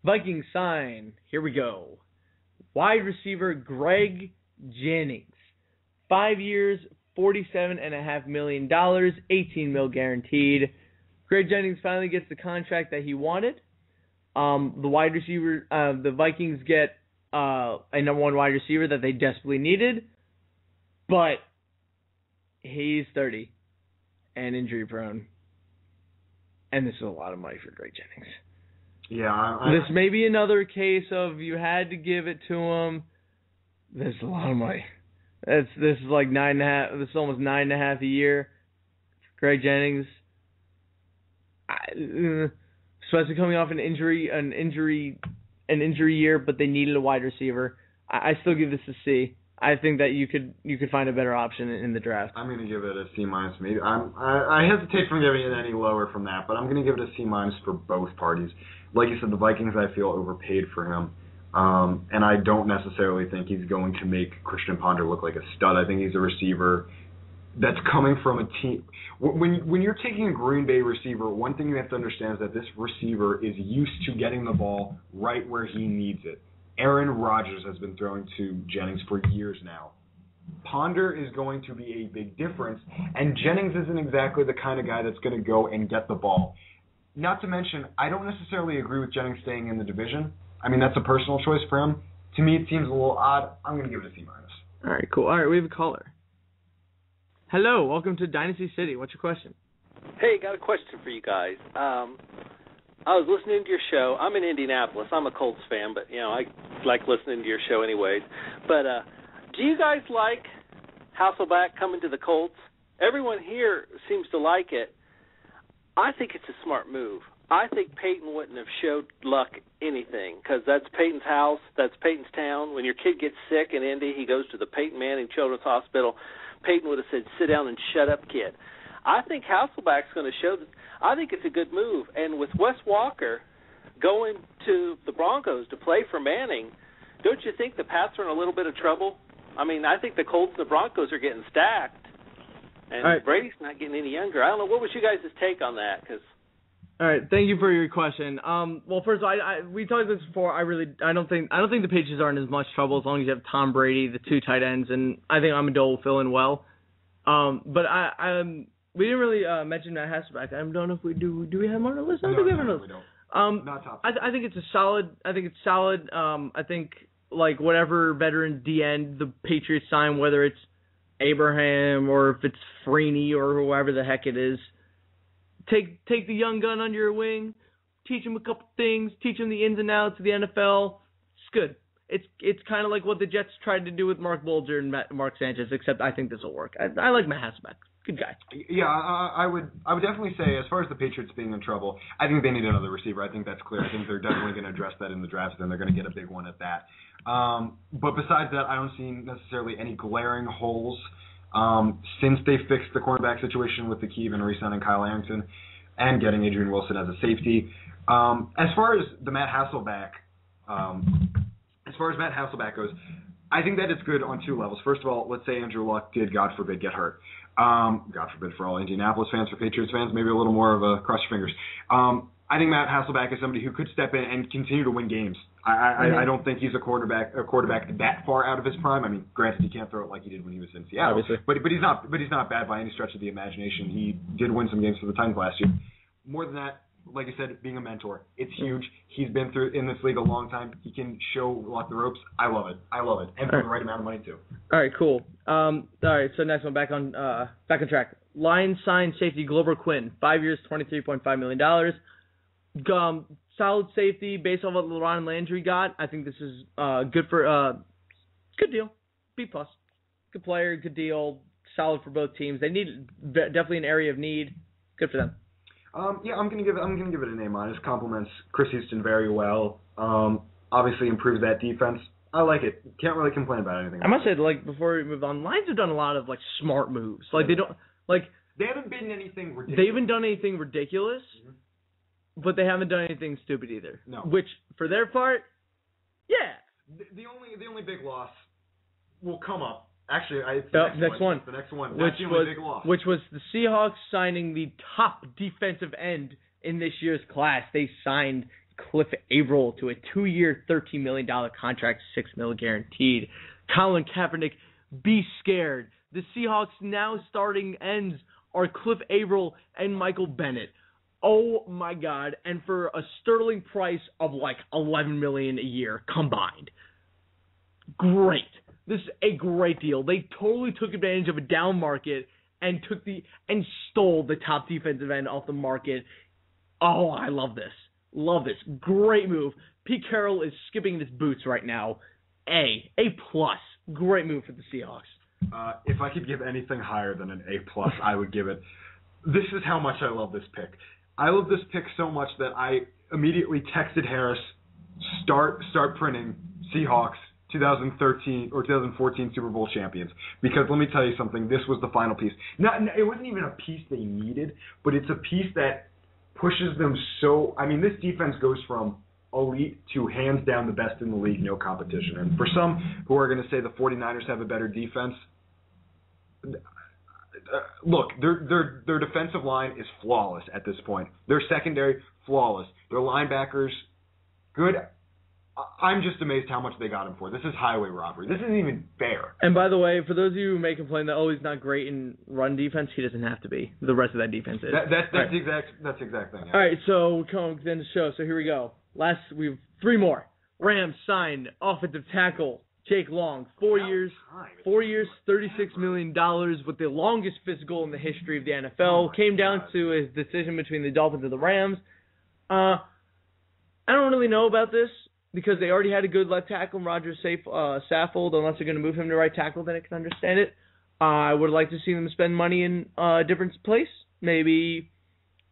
Vikings sign. Here we go. Wide receiver Greg Jennings, 5 years, $47.5 million, $18 million guaranteed. Greg Jennings finally gets the contract that he wanted. The Vikings get a number 1 wide receiver that they desperately needed, but he's 30 and injury prone, and this is a lot of money for Greg Jennings. Yeah, this may be another case of you had to give it to him. This is a lot of money. This is like 9.5. This is almost 9.5 a year for Greg Jennings. Especially coming off an injury year, but they needed a wide receiver. I still give this a C. I think that you could find a better option in the draft. I'm going to give it a C-. Maybe I hesitate from giving it any lower from that, but I'm going to give it a C- for both parties. Like you said, the Vikings, I feel, overpaid for him. And I don't necessarily think he's going to make Christian Ponder look like a stud. I think he's a receiver that's coming from a team. When you're taking a Green Bay receiver, one thing you have to understand is that this receiver is used to getting the ball right where he needs it. Aaron Rodgers has been throwing to Jennings for years now. Ponder is going to be a big difference, and Jennings isn't exactly the kind of guy that's going to go and get the ball. Not to mention, I don't necessarily agree with Jennings staying in the division. I mean, that's a personal choice for him. To me, it seems a little odd. I'm going to give it a C-. All right, cool. All right, we have a caller. Hello, welcome to Dynasty City. What's your question? Hey, got a question for you guys. I was listening to your show. I'm in Indianapolis. I'm a Colts fan, but, I like listening to your show anyways. But do you guys like Hasselbeck coming to the Colts? Everyone here seems to like it. I think it's a smart move. I think Peyton wouldn't have showed Luck anything because that's Peyton's house, that's Peyton's town. When your kid gets sick in Indy, he goes to the Peyton Manning Children's Hospital. Peyton would have said, sit down and shut up, kid. I think Hasselbeck's going to show that. I think it's a good move. And with Wes Walker going to the Broncos to play for Manning, don't you think the Pats are in a little bit of trouble? I mean, I think the Colts and the Broncos are getting stacked. And right. Brady's not getting any younger. I don't know. What was you guys' take on that? All right, thank you for your question. Well, first of all, we talked about this before. I don't think the Patriots are in as much trouble as long as you have Tom Brady, the 2 tight ends, and I think Amendola will fill in well. But we didn't really mention Matt Hasselbeck. I don't know if we do. Do we have him on our list? I don't think we have him on our list. Not top. I think it's solid. I think like whatever veteran DN the Patriots sign, whether it's Abraham or if it's Freeney or whoever the heck it is. Take the young gun under your wing, teach him a couple things, teach him the ins and outs of the NFL. It's good. It's kind of like what the Jets tried to do with Mark Bulger and Mark Sanchez, except I think this will work. I like Matt Hasselbeck. Good guy. Yeah, I would definitely say, as far as the Patriots being in trouble, I think they need another receiver. I think that's clear. I think they're definitely going to address that in the draft, and they're going to get a big one at that. But besides that, I don't see necessarily any glaring holes since they fixed the cornerback situation with the Keeve and re-signing Kyle Arrington and getting Adrian Wilson as a safety. As far as Matt Hasselbeck goes, I think that it's good on two levels. First of all, let's say Andrew Luck did, God forbid, get hurt. God forbid for all Indianapolis fans, for Patriots fans, maybe a little more of a cross your fingers. I think Matt Hasselbeck is somebody who could step in and continue to win games. I don't think he's a quarterback that far out of his prime. I mean, granted, he can't throw it like he did when he was in Seattle, but he's not bad by any stretch of the imagination. He did win some games for the Titans last year. More than that, like I said, being a mentor, it's huge. He's been in this league a long time. He can show Luck the ropes. I love it, and for the right amount of money too. All right, cool. All right, so next one, back on track. Lions signed safety Glover Quinn, 5 years, $23.5 million. Solid safety based on what LaRon Landry got. I think this is good good deal. B+. Good player, good deal. Solid for both teams. They need definitely an area of need. Good for them. Yeah, I'm gonna give it an A-. Compliments Chris Houston very well. Obviously improves that defense. I like it. Can't really complain about anything. I must say, before we move on, Lions have done a lot of smart moves. They haven't been anything ridiculous. They haven't done anything ridiculous, but they haven't done anything stupid either. No. Which, for their part, yeah. The only big loss will come up. Actually, it's the next one. The next one. That's the only big loss. Which was the Seahawks signing the top defensive end in this year's class. They signed Cliff Averill to a 2-year, $13 million contract, $6 million guaranteed. Colin Kaepernick, be scared. The Seahawks now starting ends are Cliff Averill and Michael Bennett. Oh my God! And for a sterling price of $11 million a year combined. Great. This is a great deal. They totally took advantage of a down market and stole the top defensive end off the market. Oh, I love this. Love this. Great move. Pete Carroll is skipping in his boots right now. A+. Great move for the Seahawks. If I could give anything higher than an A+, I would give it. This is how much I love this pick. I love this pick so much that I immediately texted Harris, start printing Seahawks 2013 or 2014 Super Bowl champions. Because let me tell you something, this was the final piece. It wasn't even a piece they needed, but it's a piece that pushes them so... I mean, this defense goes from elite to hands down the best in the league, no competition. And for some who are going to say the 49ers have a better defense, look, their defensive line is flawless at this point. Their secondary, flawless. Their linebackers, good. I'm just amazed how much they got him for. This is highway robbery. This isn't even fair. And by the way, for those of you who may complain that he's not great in run defense, he doesn't have to be. The rest of that defense is. That's the exact thing. Yeah. All right, so we're coming to the end of the show. So here we go. We have 3 more. Rams signed offensive tackle Jake Long, 4 years, $36 million, with the longest physical in the history of the NFL. Came down to a decision between the Dolphins and the Rams. I don't really know about this, because they already had a good left tackle, Roger Saffold. Unless they're going to move him to right tackle, then I can understand it. I would like to see them spend money in a different place. Maybe,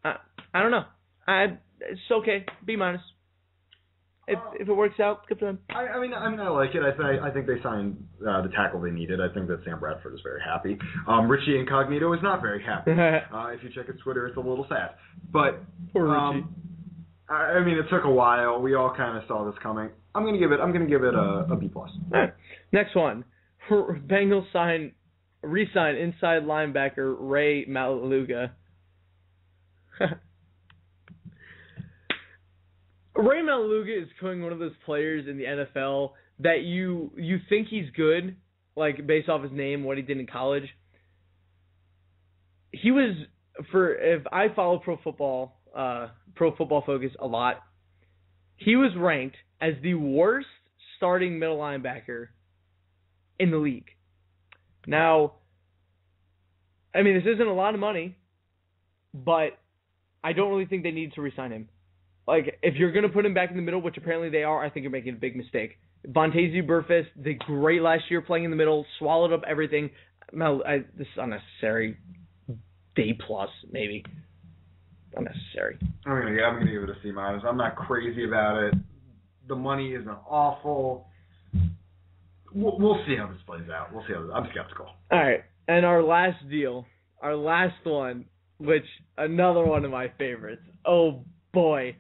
I don't know. It's okay. B-. If it works out, good for them. I mean, I like it. I think they signed the tackle they needed. I think that Sam Bradford is very happy. Richie Incognito is not very happy. If you check his Twitter, it's a little sad. But poor Richie. I mean, it took a while. We all kind of saw this coming. I'm gonna give it a B+. Right. Next one. Bengals re-sign inside linebacker Ray Maluga. Ray Maluga is becoming one of those players in the NFL that you think he's good, based off his name, what he did in college. He was, if I follow Pro Football Focus a lot, he was ranked as the worst starting middle linebacker in the league. Now, I mean, this isn't a lot of money, but I don't really think they need to re-sign him. If you're going to put him back in the middle, which apparently they are, I think you're making a big mistake. Vontaze Burfict did great last year playing in the middle, swallowed up everything. This is unnecessary. D+, maybe. Unnecessary. I'm gonna give it a C-. I'm not crazy about it. The money isn't awful. We'll see how this plays out. I'm skeptical. All right, and our last one, which another one of my favorites. Oh boy,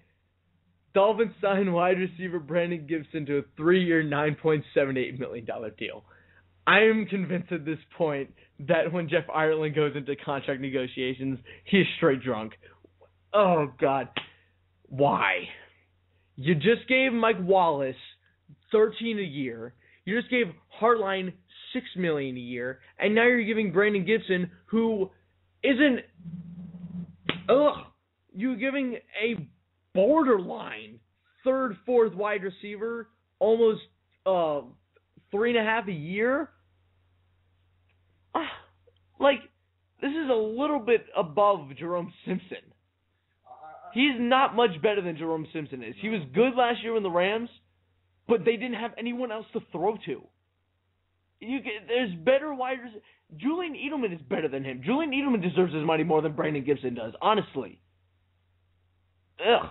Dolphins signed wide receiver Brandon Gibson to a 3-year, $9.78 million deal. I am convinced at this point that when Jeff Ireland goes into contract negotiations, he is straight drunk. Oh, God. Why? You just gave Mike Wallace $13 a year. You just gave Hartline $6 million a year. And now you're giving Brandon Gibson, who isn't... You're giving a borderline third, fourth wide receiver almost $3.5 a year. This is a little bit above Jerome Simpson. He's not much better than Jerome Simpson is. He was good last year in the Rams, but they didn't have anyone else to throw to. There's better wide receivers. Julian Edelman is better than him. Julian Edelman deserves his money more than Brandon Gibson does, honestly. Ugh.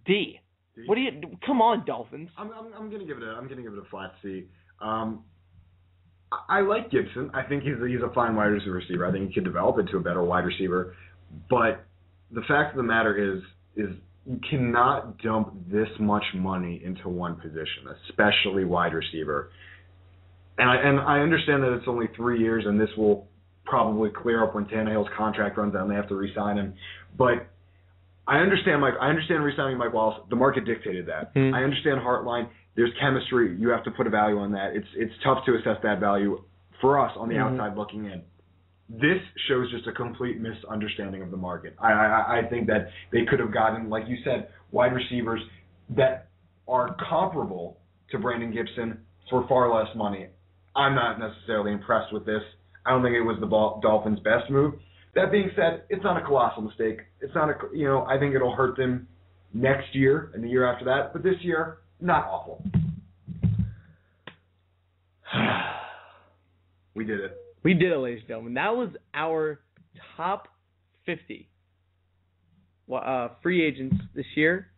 D. What do you? Come on, Dolphins. I'm gonna give it a flat C. I like Gibson. I think he's a fine wide receiver. I think he could develop into a better wide receiver. But the fact of the matter is you cannot dump this much money into one position, especially wide receiver. And I understand that it's only 3 years, and this will probably clear up when Tannehill's contract runs out and they have to re-sign him. But I understand re-signing Mike Wallace. The market dictated that. I understand Hartline. There's chemistry. You have to put a value on that. It's tough to assess that value for us on the outside looking in. This shows just a complete misunderstanding of the market. I think that they could have gotten, like you said, wide receivers that are comparable to Brandon Gibson for far less money. I'm not necessarily impressed with this. I don't think it was the Dolphins' best move. That being said, it's not a colossal mistake. It's not I think it'll hurt them next year and the year after that. But this year, not awful. We did it. We did it, ladies and gentlemen. That was our top 50 free agents this year.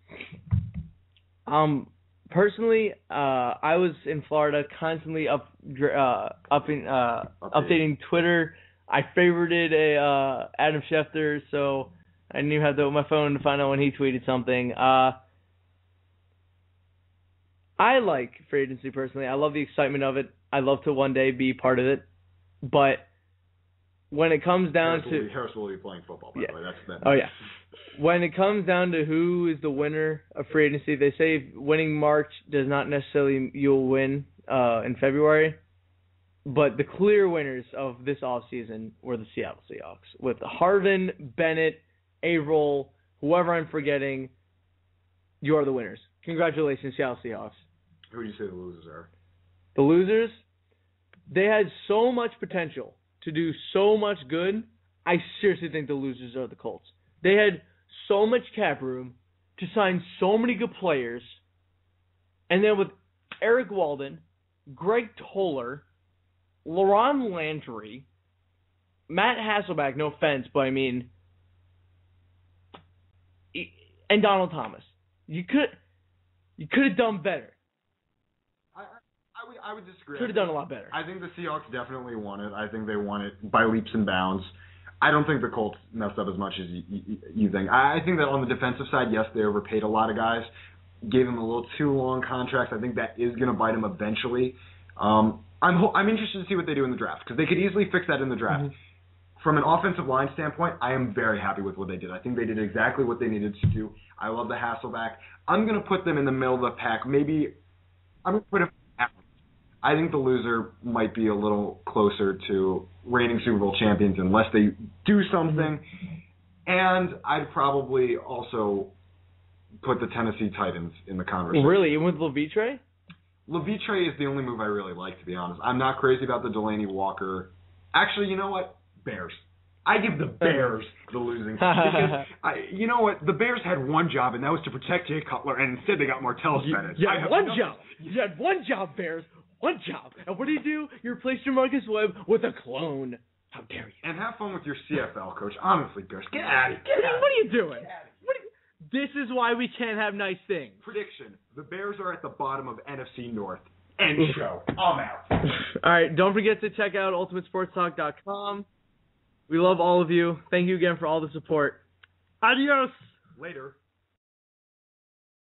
Personally, I was in Florida, constantly updating Twitter. I favorited Adam Schefter, so I knew how to open my phone to find out when he tweeted something. I like free agency personally. I love the excitement of it. I love to one day be part of it. But when it comes down to... Harris will be playing football, by the way. Oh, yeah. When it comes down to who is the winner of free agency, they say winning March does not necessarily you'll win in February. But the clear winners of this offseason were the Seattle Seahawks. With Harvin, Bennett, Averill, whoever I'm forgetting, you are the winners. Congratulations, Seattle Seahawks. Who do you say the losers are? The losers? They had so much potential to do so much good. I seriously think the losers are the Colts. They had so much cap room to sign so many good players. And then with Eric Walden, Greg Toller, LaRon Landry, Matt Hasselbeck, no offense, but I mean, and Donald Thomas. You could have done better. I would disagree. Could have done a lot better. I think the Seahawks definitely won it. I think they won it by leaps and bounds. I don't think the Colts messed up as much as you think. I think that on the defensive side, yes, they overpaid a lot of guys, gave them a little too long contracts. I think that is going to bite them eventually. I'm interested to see what they do in the draft because they could easily fix that in the draft. From an offensive line standpoint, I am very happy with what they did. I think they did exactly what they needed to do. I love the Hasselbeck. I'm going to put them in the middle of the pack. Maybe I'm going to put them. I think the loser might be a little closer to reigning Super Bowl champions unless they do something. And I'd probably also put the Tennessee Titans in the conversation. Really? Even with Levitre? Levitre is the only move I really like, to be honest. I'm not crazy about the Delaney Walker. Actually, you know what? Bears. I give the Bears the losing because you know what? The Bears had one job, and that was to protect Jay Cutler, and instead they got Martellus Bennett. You had one job. You had one job, Bears. One job. And what do? You replaced your Marcus Webb with a clone. How dare you? And have fun with your CFL, coach. Honestly, Bears, get out of here. What are you doing? This is why we can't have nice things. Prediction: the Bears are at the bottom of NFC North. End show. I'm out. All right, don't forget to check out ultimatesportstalk.com. We love all of you. Thank you again for all the support. Adios. Later.